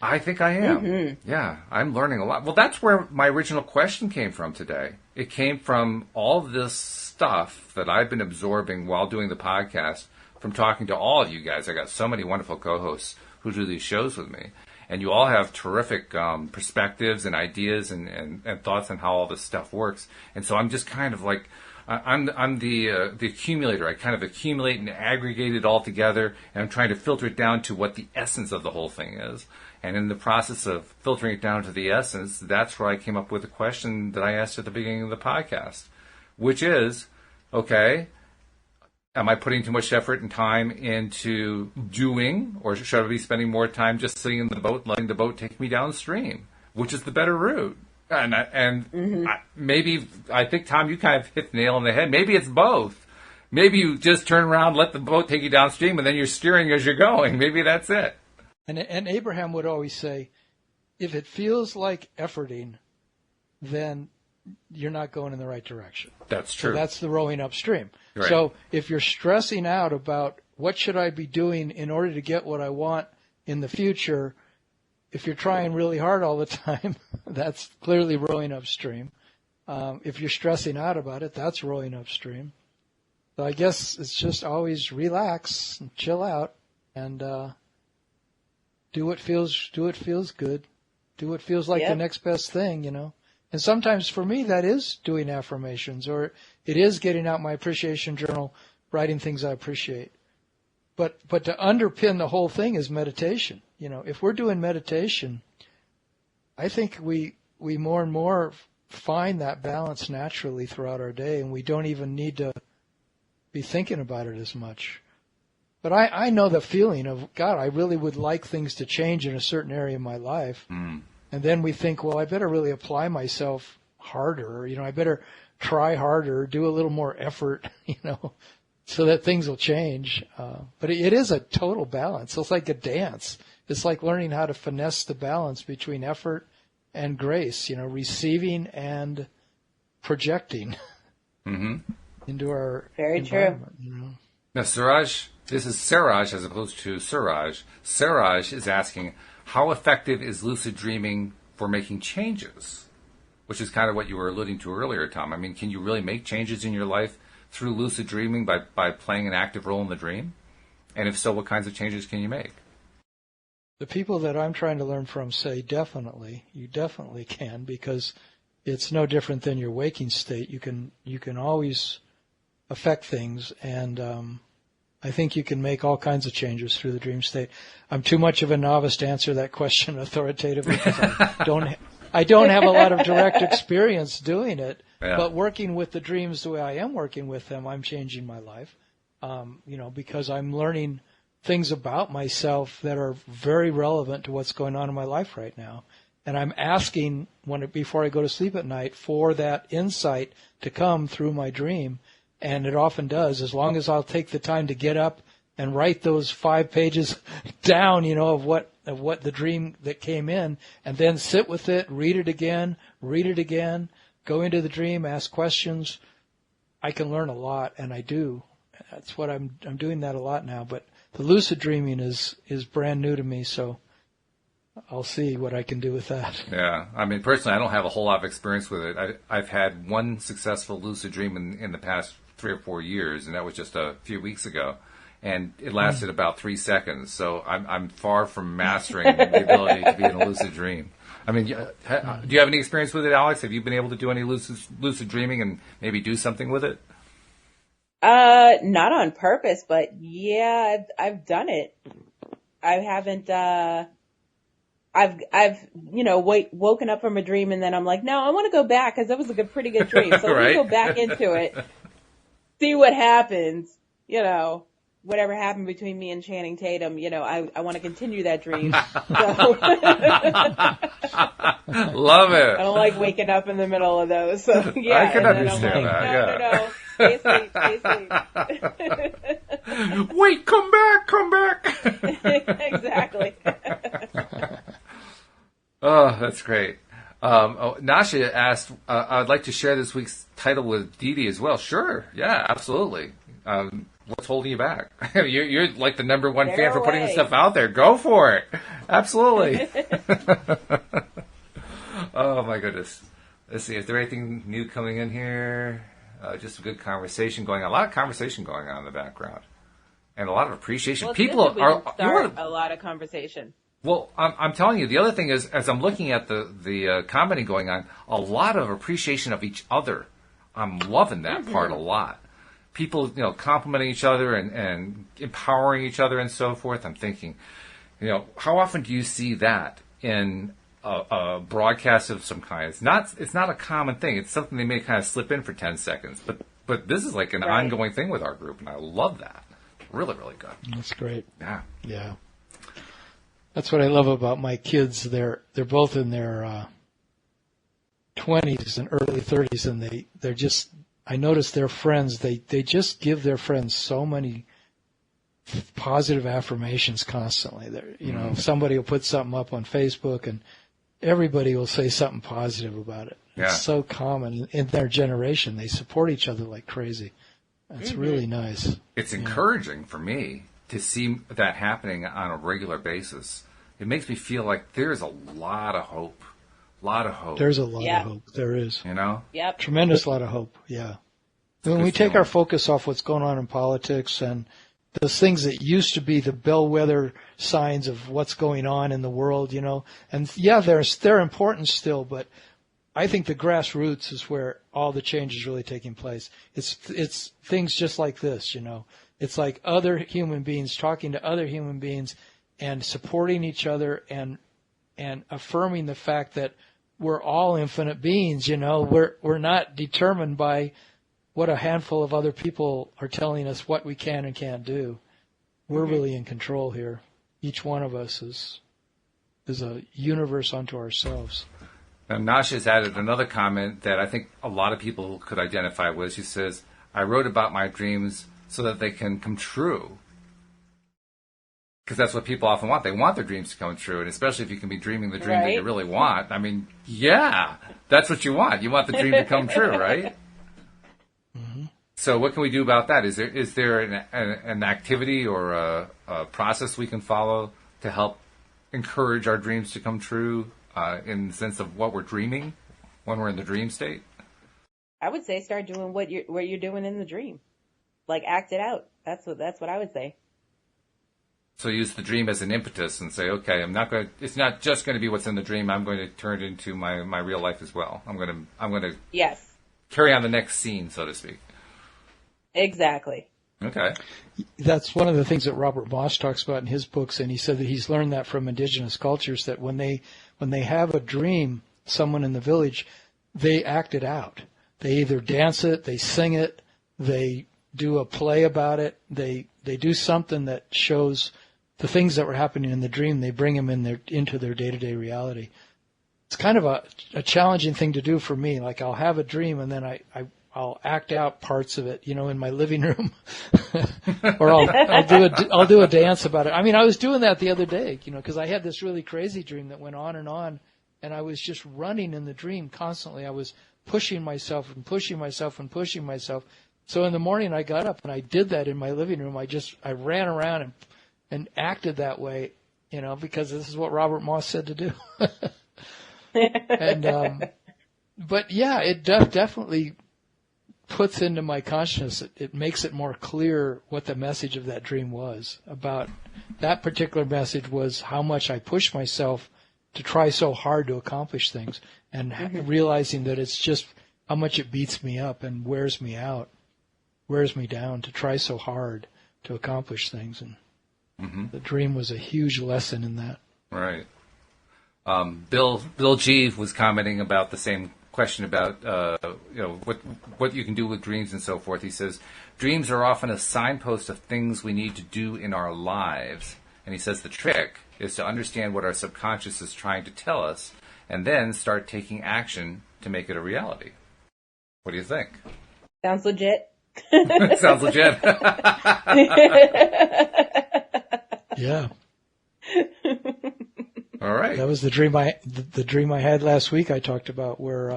Speaker 1: I think I am.
Speaker 3: Mm-hmm.
Speaker 1: Yeah, I'm learning a lot. Well, that's where my original question came from today. It came from all this stuff that I've been absorbing while doing the podcast, from talking to all of you guys. I got so many wonderful co-hosts who do these shows with me. And you all have terrific perspectives and ideas and thoughts on how all this stuff works. And so I'm just kind of like, I'm the accumulator. I kind of accumulate and aggregate it all together, and I'm trying to filter it down to what the essence of the whole thing is. And in the process of filtering it down to the essence, that's where I came up with the question that I asked at the beginning of the podcast, which is, okay, am I putting too much effort and time into doing, or should I be spending more time just sitting in the boat, letting the boat take me downstream? Which is the better route? And maybe, I think, Tom, you kind of hit the nail on the head. Maybe it's both. Maybe you just turn around, let the boat take you downstream, and then you're steering as you're going. Maybe that's it.
Speaker 2: And Abraham would always say, if it feels like efforting, then you're not going in the right direction.
Speaker 1: That's true.
Speaker 2: So that's the rowing upstream.
Speaker 1: Right.
Speaker 2: So if you're stressing out about what should I be doing in order to get what I want in the future, if you're trying really hard all the time, that's clearly rowing upstream. If you're stressing out about it, that's rowing upstream. So I guess it's just always relax and chill out and do what feels good. Do what feels like the next best thing, you know. And sometimes for me that is doing affirmations, or it is getting out my appreciation journal, writing things I appreciate. But to underpin the whole thing is meditation. You know, if we're doing meditation, I think we more and more find that balance naturally throughout our day, and we don't even need to be thinking about it as much. But I know the feeling of, God, I really would like things to change in a certain area of my life. Mm. And then we think, well, I better really apply myself harder. You know, I better try harder, do a little more effort, you know, so that things will change. But it is a total balance. It's like a dance. It's like learning how to finesse the balance between effort and grace, you know, receiving and projecting into our environment. You know?
Speaker 1: Now, Suraj, this is Siraj as opposed to Suraj. Siraj is asking, how effective is lucid dreaming for making changes? Which is kind of what you were alluding to earlier, Tom. I mean, can you really make changes in your life through lucid dreaming by playing an active role in the dream? And if so, what kinds of changes can you make?
Speaker 2: The people that I'm trying to learn from say definitely. You definitely can, because it's no different than your waking state. You can always affect things, and I think you can make all kinds of changes through the dream state. I'm too much of a novice to answer that question authoritatively because I don't have a lot of direct experience doing it. Yeah. But working with the dreams the way I am working with them, I'm changing my life. You know, because I'm learning things about myself that are very relevant to what's going on in my life right now. And I'm asking before I go to sleep at night for that insight to come through my dream. And it often does, as long as I'll take the time to get up and write those 5 pages down, you know, of what the dream that came in, and then sit with it, read it again, go into the dream, ask questions. I can learn a lot, and I do. That's what I'm doing that a lot now. But the lucid dreaming is brand new to me, so I'll see what I can do with that.
Speaker 1: Yeah, I mean, personally, I don't have a whole lot of experience with it. I've had one successful lucid dream in the past 3 or 4 years, and that was just a few weeks ago, and it lasted about 3 seconds. So I'm far from mastering the ability to be in a lucid dream. I mean, do you have any experience with it, Alyx? Have you been able to do any lucid dreaming and maybe do something with it?
Speaker 3: Not on purpose, but yeah, I've done it. I haven't. I've woken up from a dream and then I'm like, no, I want to go back because that was a pretty good dream. So
Speaker 1: right?
Speaker 3: Let me go back into it, see what happens. You know, whatever happened between me and Channing Tatum. You know, I want to continue that dream. So.
Speaker 1: Love it.
Speaker 3: I don't like waking up in the middle of those. So yeah,
Speaker 1: I can understand that.
Speaker 3: No. Stay asleep.
Speaker 1: Wait, come back.
Speaker 3: Exactly.
Speaker 1: Oh, that's great. Nasha asked, I'd like to share this week's title with Dee Dee as well. Sure. Yeah, absolutely. What's holding you back? You're like the number one
Speaker 3: They're
Speaker 1: fan for putting
Speaker 3: away.
Speaker 1: this stuff out there. Go for it. Absolutely. Oh, my goodness. Let's see. Is there anything new coming in here? Just a good conversation going on. A lot of conversation going on in the background. And a lot of appreciation.
Speaker 3: Well,
Speaker 1: People
Speaker 3: we
Speaker 1: are...
Speaker 3: can start a lot of conversation.
Speaker 1: Well, I'm telling you, the other thing is, as I'm looking at the commenting going on, a lot of appreciation of each other. I'm loving that part a lot. People, complimenting each other and empowering each other and so forth. I'm thinking, how often do you see that in a broadcast of some kind? It's not a common thing. It's something they may kind of slip in for 10 seconds. But this is like an ongoing thing with our group, and I love that. Really, really good.
Speaker 2: That's great.
Speaker 1: Yeah.
Speaker 2: Yeah. That's what I love about my kids. They're both in their 20s and early 30s, and they're just, I notice their friends, they just give their friends so many positive affirmations constantly. Somebody will put something up on Facebook and everybody will say something positive about it.
Speaker 1: Yeah.
Speaker 2: It's so common in their generation. They support each other like crazy. It's really nice.
Speaker 1: It's encouraging for me to see that happening on a regular basis. It makes me feel like there's a lot of hope.
Speaker 2: There's a lot of hope. There is.
Speaker 3: Yep.
Speaker 2: Tremendous lot of hope. Yeah. When we take our focus off what's going on in politics and those things that used to be the bellwether signs of what's going on in the world, and they're important still, but I think the grassroots is where all the change is really taking place. It's things just like this, It's like other human beings talking to other human beings and supporting each other and affirming the fact that we're all infinite beings, We're not determined by what a handful of other people are telling us what we can and can't do. We're really in control here. Each one of us is a universe unto ourselves.
Speaker 1: Now, Nasha's added another comment that I think a lot of people could identify with. She says, I wrote about my dreams so that they can come true. Because that's what people often want. They want their dreams to come true, and especially if you can be dreaming the dream that you really want. I mean, that's what you want. You want the dream to come true, right? Mm-hmm. So what can we do about that? Is there an activity or a process we can follow to help encourage our dreams to come true in the sense of what we're dreaming when we're in the dream state?
Speaker 3: I would say start doing what you're doing in the dream, like act it out. That's what I would say.
Speaker 1: So use the dream as an impetus and say, okay, it's not just going to be what's in the dream. I'm going to turn it into my real life as well. I'm going to carry on the next scene, so to speak.
Speaker 3: Exactly.
Speaker 1: Okay.
Speaker 2: That's one of the things that Robert Moss talks about in his books, and he said that he's learned that from indigenous cultures, that when they have a dream, someone in the village, they act it out. They either dance it, they sing it, they do a play about it, they do something that shows the things that were happening in the dream, they bring them into their day-to-day reality. It's kind of a challenging thing to do for me. Like, I'll have a dream and then I'll act out parts of it, in my living room, or I'll do a dance about it. I mean, I was doing that the other day, because I had this really crazy dream that went on, and I was just running in the dream constantly. I was pushing myself and pushing myself and pushing myself. So in the morning I got up and I did that in my living room. I ran around and acted that way, because this is what Robert Moss said to do. And, but yeah, it definitely puts into my consciousness, it makes it more clear what the message of that dream was. About that particular message was how much I push myself to try so hard to accomplish things, and realizing that it's just how much it beats me up and wears me out, wears me down to try so hard to accomplish things. And the dream was a huge lesson in that.
Speaker 1: Right. Bill G was commenting about the same question about what you can do with dreams and so forth. He says, dreams are often a signpost of things we need to do in our lives. And he says the trick is to understand what our subconscious is trying to tell us and then start taking action to make it a reality. What do you think?
Speaker 3: Sounds legit.
Speaker 1: Sounds legit.
Speaker 2: Yeah.
Speaker 1: All right.
Speaker 2: That was the dream I had last week I talked about, where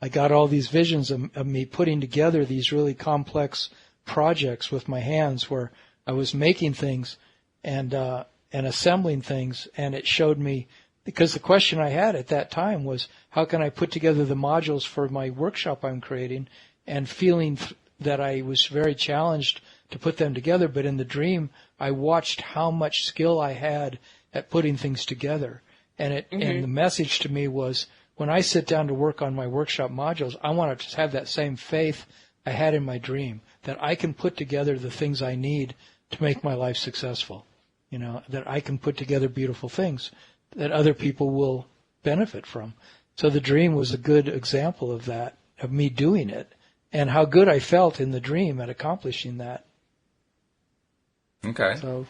Speaker 2: I got all these visions of me putting together these really complex projects with my hands where I was making things and assembling things, and it showed me, because the question I had at that time was, how can I put together the modules for my workshop I'm creating, and feeling that I was very challenged to put them together. But in the dream, I watched how much skill I had at putting things together. And and the message to me was, when I sit down to work on my workshop modules, I want to have that same faith I had in my dream, that I can put together the things I need to make my life successful. That I can put together beautiful things that other people will benefit from. So the dream was a good example of that, of me doing it, and how good I felt in the dream at accomplishing that.
Speaker 1: Okay.
Speaker 2: So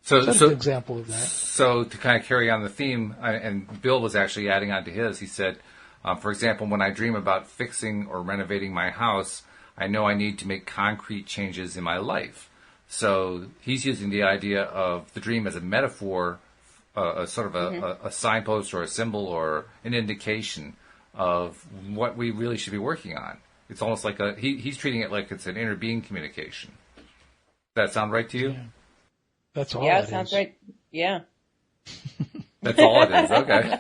Speaker 2: that's an example of that.
Speaker 1: So to kind of carry on the theme, and Bill was actually adding on to his, he said, for example, when I dream about fixing or renovating my house, I know I need to make concrete changes in my life. So he's using the idea of the dream as a metaphor, a sort of a signpost or a symbol or an indication of what we really should be working on. It's almost like he's treating it like it's an inner being communication. Does that sound right to you?
Speaker 2: Yeah. That's all.
Speaker 3: Yeah,
Speaker 2: it
Speaker 3: sounds
Speaker 2: is.
Speaker 3: right. Yeah.
Speaker 1: That's all it is. Okay.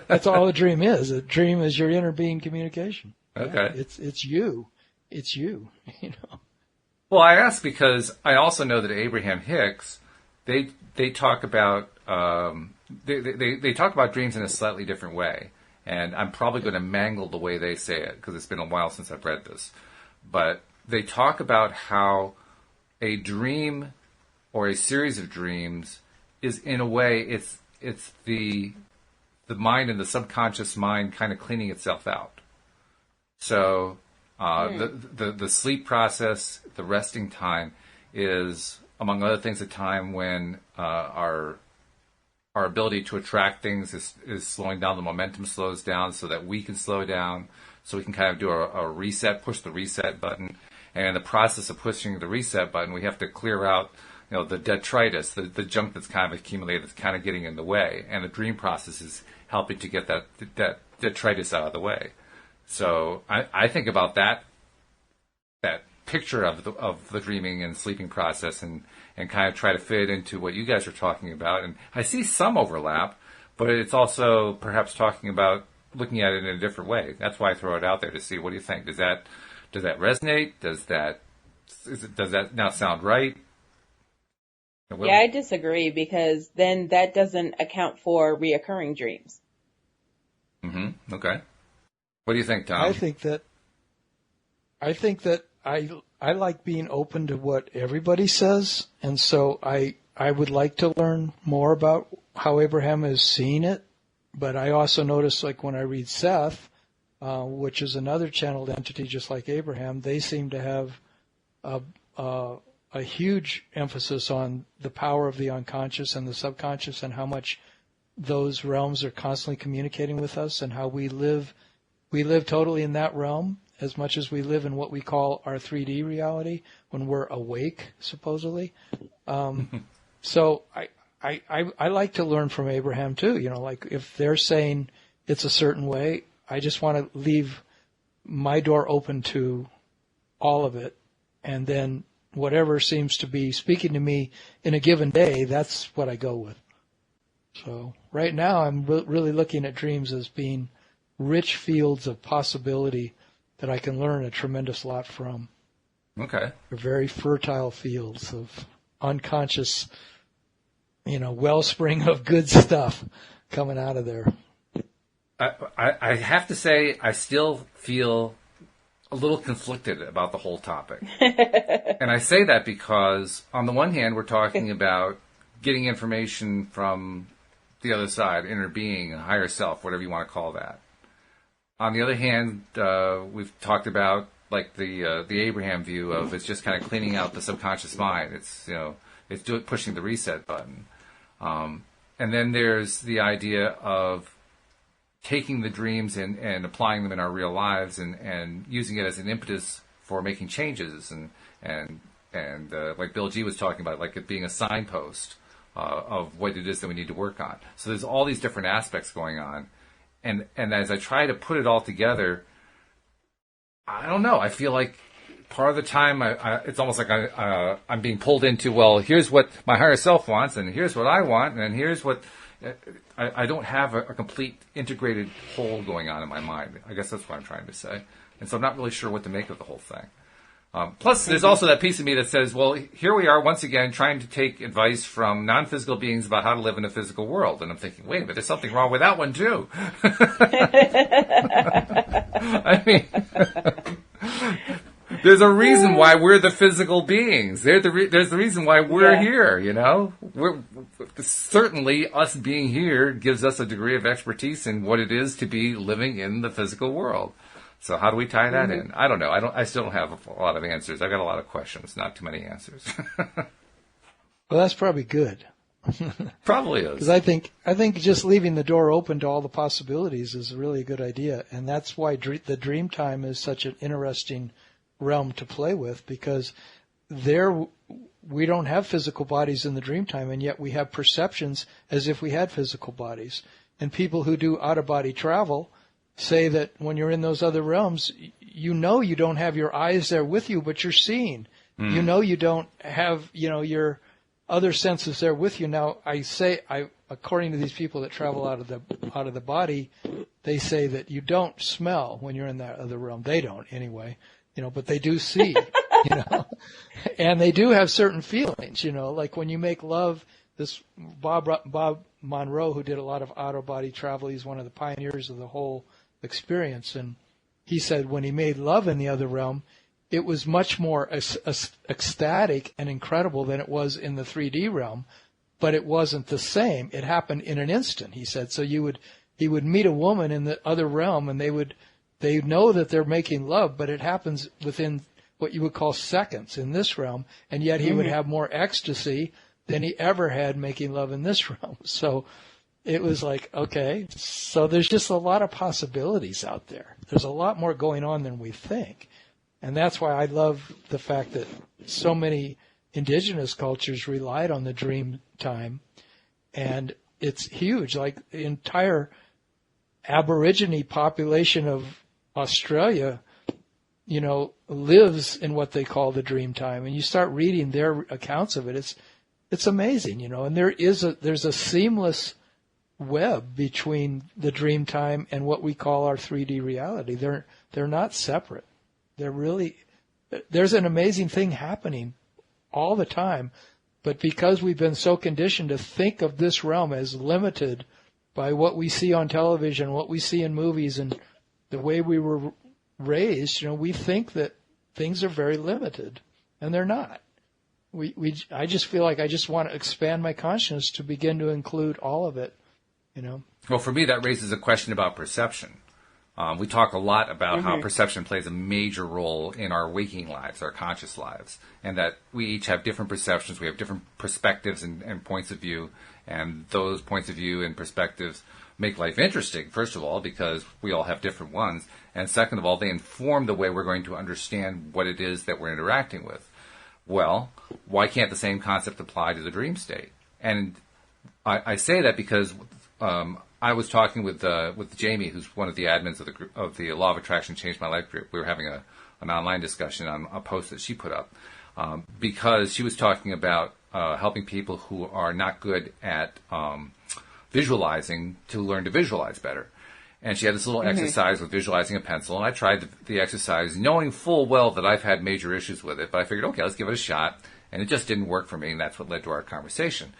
Speaker 2: That's all a dream is. A dream is your inner being communication.
Speaker 1: Okay.
Speaker 2: Yeah, it's you. It's you.
Speaker 1: Well, I ask because I also know that Abraham Hicks, they talk about they talk about dreams in a slightly different way, and I'm probably going to mangle the way they say it because it's been a while since I've read this. But they talk about how a dream or a series of dreams is, in a way, it's the mind and the subconscious mind kind of cleaning itself out. So the sleep process, the resting time, is, among other things, a time when our ability to attract things is slowing down. The momentum slows down so that we can slow down, so we can kind of do a reset, push the reset button. And in the process of pushing the reset button, we have to clear out the detritus, the junk that's kind of accumulated, that's kind of getting in the way. And the dream process is helping to get that detritus out of the way. So I think about that picture of the dreaming and sleeping process and kind of try to fit it into what you guys are talking about. And I see some overlap, but it's also perhaps talking about looking at it in a different way. That's why I throw it out there to see, what do you think? Does that resonate? Does that now sound right?
Speaker 3: Yeah, I disagree, because then that doesn't account for reoccurring dreams.
Speaker 1: Mm-hmm. Okay. What do you think, Tom?
Speaker 2: I think that I like being open to what everybody says, and so I would like to learn more about how Abraham is seeing it. But I also notice, like when I read Seth, which is another channeled entity just like Abraham, they seem to have a huge emphasis on the power of the unconscious and the subconscious, and how much those realms are constantly communicating with us, and how we live totally in that realm as much as we live in what we call our 3D reality when we're awake, supposedly. So I like to learn from Abraham too. Like if they're saying it's a certain way, I just want to leave my door open to all of it, and then whatever seems to be speaking to me in a given day, that's what I go with. So right now I'm really looking at dreams as being rich fields of possibility that I can learn a tremendous lot from.
Speaker 1: Okay.
Speaker 2: They're very fertile fields of unconscious, wellspring of good stuff coming out of there.
Speaker 1: I have to say, I still feel a little conflicted about the whole topic. And I say that because, on the one hand, we're talking about getting information from the other side, inner being, higher self, whatever you want to call that. On the other hand, we've talked about like the Abraham view of it's just kind of cleaning out the subconscious mind. It's pushing the reset button. And then there's the idea of taking the dreams and applying them in our real lives and using it as an impetus for making changes and like Bill G was talking about, like it being a signpost of what it is that we need to work on. So there's all these different aspects going on. And as I try to put it all together, I don't know. I feel like part of the time, it's almost like I'm being pulled into, well, here's what my higher self wants, and here's what I want, and here's what... I don't have a complete integrated whole going on in my mind. I guess that's what I'm trying to say. And so I'm not really sure what to make of the whole thing. Plus, there's also that piece of me that says, well, here we are once again trying to take advice from non-physical beings about how to live in a physical world. And I'm thinking, wait a minute, there's something wrong with that one, too. I mean... There's a reason why we're the physical beings. There's the reason why we're here, you know? Certainly, us being here gives us a degree of expertise in what it is to be living in the physical world. So how do we tie that in? I don't know. I still don't have a lot of answers. I've got a lot of questions, not too many answers.
Speaker 2: Well, that's probably good.
Speaker 1: Probably is.
Speaker 2: Because I think just leaving the door open to all the possibilities is really a good idea. And that's why the dream time is such an interesting realm to play with, because there we don't have physical bodies in the dream time, and yet we have perceptions as if we had physical bodies. And people who do out-of-body travel say that when you're in those other realms, you know you don't have your eyes there with you, but you're seeing. You know you don't have, your other senses there with you. Now, according to these people that travel out of the body, they say that you don't smell when you're in that other realm. They don't, anyway. But they do see, and they do have certain feelings, like when you make love. This Bob Monroe, who did a lot of out-of-body travel, he's one of the pioneers of the whole experience, and he said when he made love in the other realm, it was much more ecstatic and incredible than it was in the 3D realm, but it wasn't the same. It happened in an instant, he said. So he would meet a woman in the other realm, and they know that they're making love, but it happens within what you would call seconds in this realm, and yet he would have more ecstasy than he ever had making love in this realm. So it was like, okay, so there's just a lot of possibilities out there. There's a lot more going on than we think. And that's why I love the fact that so many indigenous cultures relied on the dream time, and it's huge. Like the entire Aborigine population of Australia, lives in what they call the dream time. And you start reading their accounts of it, it's amazing, and there's a seamless web between the dream time and what we call our 3D reality. They're not separate. There's an amazing thing happening all the time, but because we've been so conditioned to think of this realm as limited by what we see on television, what we see in movies, and the way we were raised, we think that things are very limited, and they're not. I just feel like I just want to expand my consciousness to begin to include all of it,
Speaker 1: Well, for me, that raises a question about perception. We talk a lot about how perception plays a major role in our waking lives, our conscious lives, and that we each have different perceptions. We have different perspectives and points of view, and those points of view and perspectives make life interesting, first of all, because we all have different ones, and second of all, they inform the way we're going to understand what it is that we're interacting with. Well, why can't the same concept apply to the dream state? And I say that because I was talking with Jamie, who's one of the admins of the Law of Attraction Changed My Life group. We were having an online discussion on a post that she put up because she was talking about helping people who are not good at visualizing to learn to visualize better. And she had this little exercise with visualizing a pencil, and I tried the exercise knowing full well that I've had major issues with it, but I figured, okay, let's give it a shot, and it just didn't work for me, and that's what led to our conversation.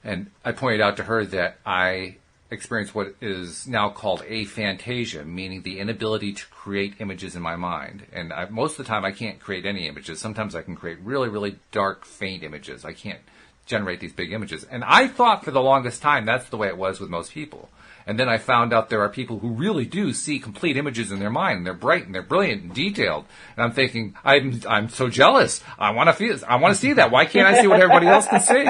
Speaker 1: And I pointed out to her that I experienced what is now called aphantasia, meaning the inability to create images in my mind. And most of the time I can't create any images. Sometimes I can create really, really dark, faint images. I can't generate these big images. And I thought for the longest time that's the way it was with most people. And then I found out there are people who really do see complete images in their mind, and they're bright and they're brilliant and detailed. And I'm thinking, I'm so jealous. I want to see that. Why can't I see what everybody else can see?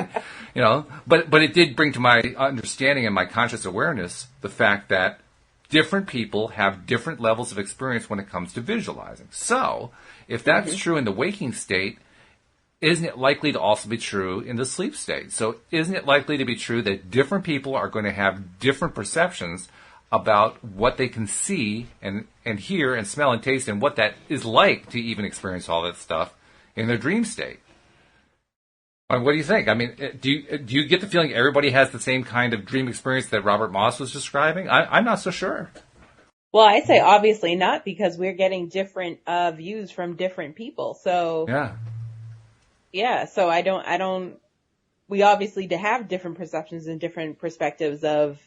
Speaker 1: But it did bring to my understanding and my conscious awareness the fact that different people have different levels of experience when it comes to visualizing. So, if that's true in the waking state, isn't it likely to also be true in the sleep state? So isn't it likely to be true that different people are going to have different perceptions about what they can see and hear and smell and taste and what that is like to even experience all that stuff in their dream state. What do you think? I mean, do you get the feeling everybody has the same kind of dream experience that Robert Moss was describing? I'm not so sure.
Speaker 3: Well, I say obviously not, because we're getting different views from different people. So so I don't. We obviously have different perceptions and different perspectives of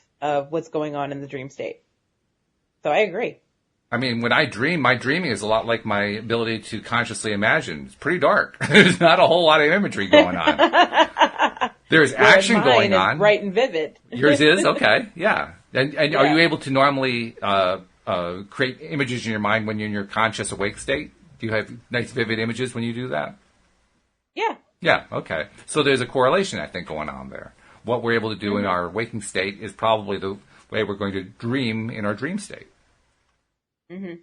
Speaker 3: what's going on in the dream state. So I agree.
Speaker 1: I mean, when I dream, my dreaming is a lot like my ability to consciously imagine. It's pretty dark. There's not a whole lot of imagery going on. There's action going on.
Speaker 3: Bright and vivid.
Speaker 1: Yours is? Okay, yeah. And are you able to normally create images in your mind when you're in your conscious awake state? Do you have nice vivid images when you do that?
Speaker 3: Yeah.
Speaker 1: Yeah, okay. So there's a correlation, I think, going on there. What we're able to do in our waking state is probably the way we're going to dream in our dream state.
Speaker 3: Mm-hmm.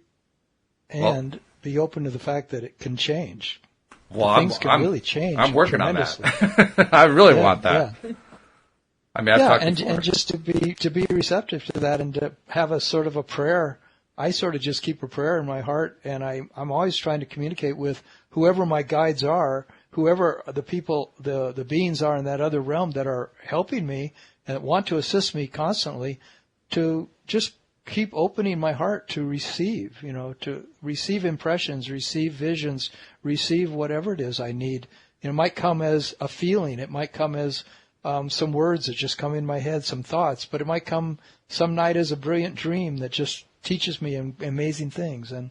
Speaker 2: And be open to the fact that it can change.
Speaker 1: Well,
Speaker 2: things can really change.
Speaker 1: I'm working on that. I really want that.
Speaker 2: Yeah.
Speaker 1: I mean,
Speaker 2: and just to be receptive to that and to have a sort of a prayer. I sort of just keep a prayer in my heart, and I'm always trying to communicate with whoever my guides are, whoever the people, the beings are in that other realm that are helping me and want to assist me constantly, to just keep opening my heart to receive, to receive impressions, receive visions, receive whatever it is I need. It might come as a feeling. It might come as some words that just come in my head, some thoughts, but it might come some night as a brilliant dream that just teaches me amazing things. And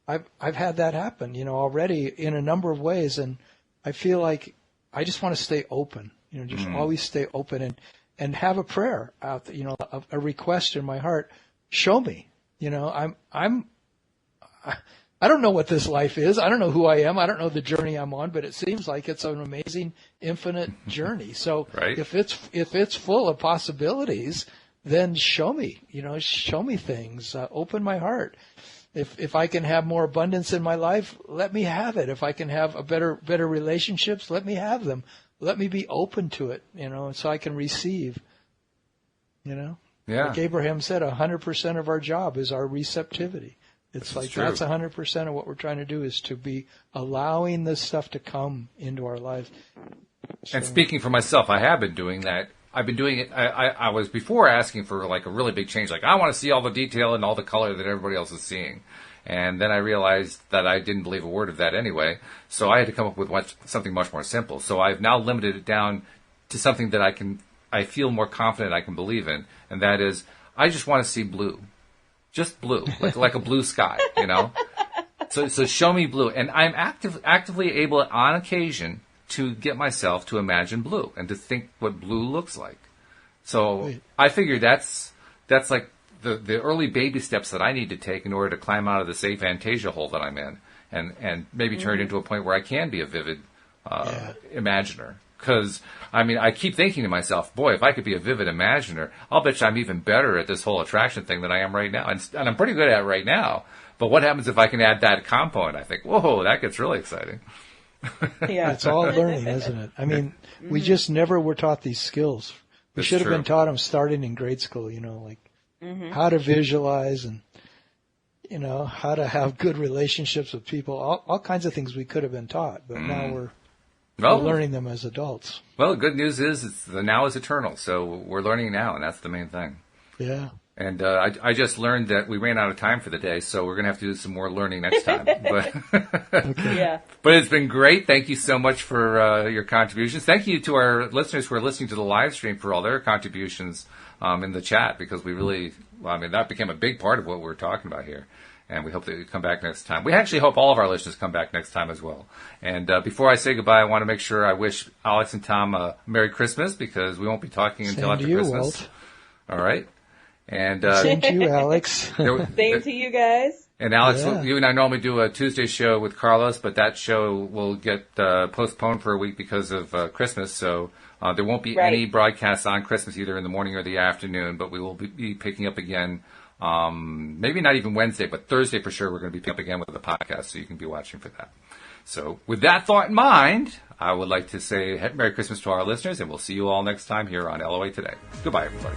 Speaker 2: I've had that happen, already in a number of ways. And I feel like I just want to stay open, always stay open and have a prayer out there, a request in my heart. Show me, I don't know what this life is. I don't know who I am. I don't know the journey I'm on, but it seems like it's an amazing, infinite journey. So
Speaker 1: right.
Speaker 2: if it's full of possibilities, then show me, show me things, open my heart. If I can have more abundance in my life, let me have it. If I can have a better relationships, let me have them. Let me be open to it, so I can receive, Yeah. Like Abraham said, 100% of our job is our receptivity. It's like that's 100% of what we're trying to do, is to be allowing this stuff to come into our lives.
Speaker 1: And speaking for myself, I have been doing that. I've been doing it. I was before asking for like a really big change. Like, I want to see all the detail and all the color that everybody else is seeing. And then I realized that I didn't believe a word of that anyway. So I had to come up with something much more simple. So I've now limited it down to something that I feel more confident I can believe in. And that is, I just want to see blue. Just blue. Like a blue sky, So show me blue. And I'm actively able on occasion to get myself to imagine blue and to think what blue looks like. So I figure that's like the early baby steps that I need to take in order to climb out of the safe Fantasia hole that I'm in and maybe turn it into a point where I can be a vivid imaginer. Because, I keep thinking to myself, boy, if I could be a vivid imaginer, I'll bet you I'm even better at this whole attraction thing than I am right now. And I'm pretty good at it right now. But what happens if I can add that component? I think, whoa, that gets really exciting.
Speaker 3: Yeah.
Speaker 2: It's all learning, isn't it? We just never were taught these skills. We should have been taught them starting in grade school, how to visualize and, how to have good relationships with people, all kinds of things we could have been taught, but now we're learning them as adults.
Speaker 1: Well, the good news is the now is eternal, so we're learning now, and that's the main thing.
Speaker 2: Yeah.
Speaker 1: And I just learned that we ran out of time for the day, so we're going to have to do some more learning next time. But But it's been great. Thank you so much for your contributions. Thank you to our listeners who are listening to the live stream for all their contributions in the chat, because we really, that became a big part of what we're talking about here. And we hope that you come back next time. We actually hope all of our listeners come back next time as well. And before I say goodbye, I want to make sure I wish Alyx and Tom a Merry Christmas, because we won't be talking until after Christmas.
Speaker 2: Walt.
Speaker 1: All right. And
Speaker 2: same to you, Alyx.
Speaker 3: Same to you guys.
Speaker 1: And Alyx, you and I normally do a Tuesday show with Carlos, but that show will get postponed for a week because of Christmas. So there won't be any broadcasts on Christmas, either in the morning or the afternoon. But we will be picking up again. Maybe not even Wednesday, but Thursday for sure. We're going to be picking up again with the podcast, so you can be watching for that. So with that thought in mind, I would like to say Merry Christmas to our listeners, and we'll see you all next time here on LOA Today. Goodbye, everybody.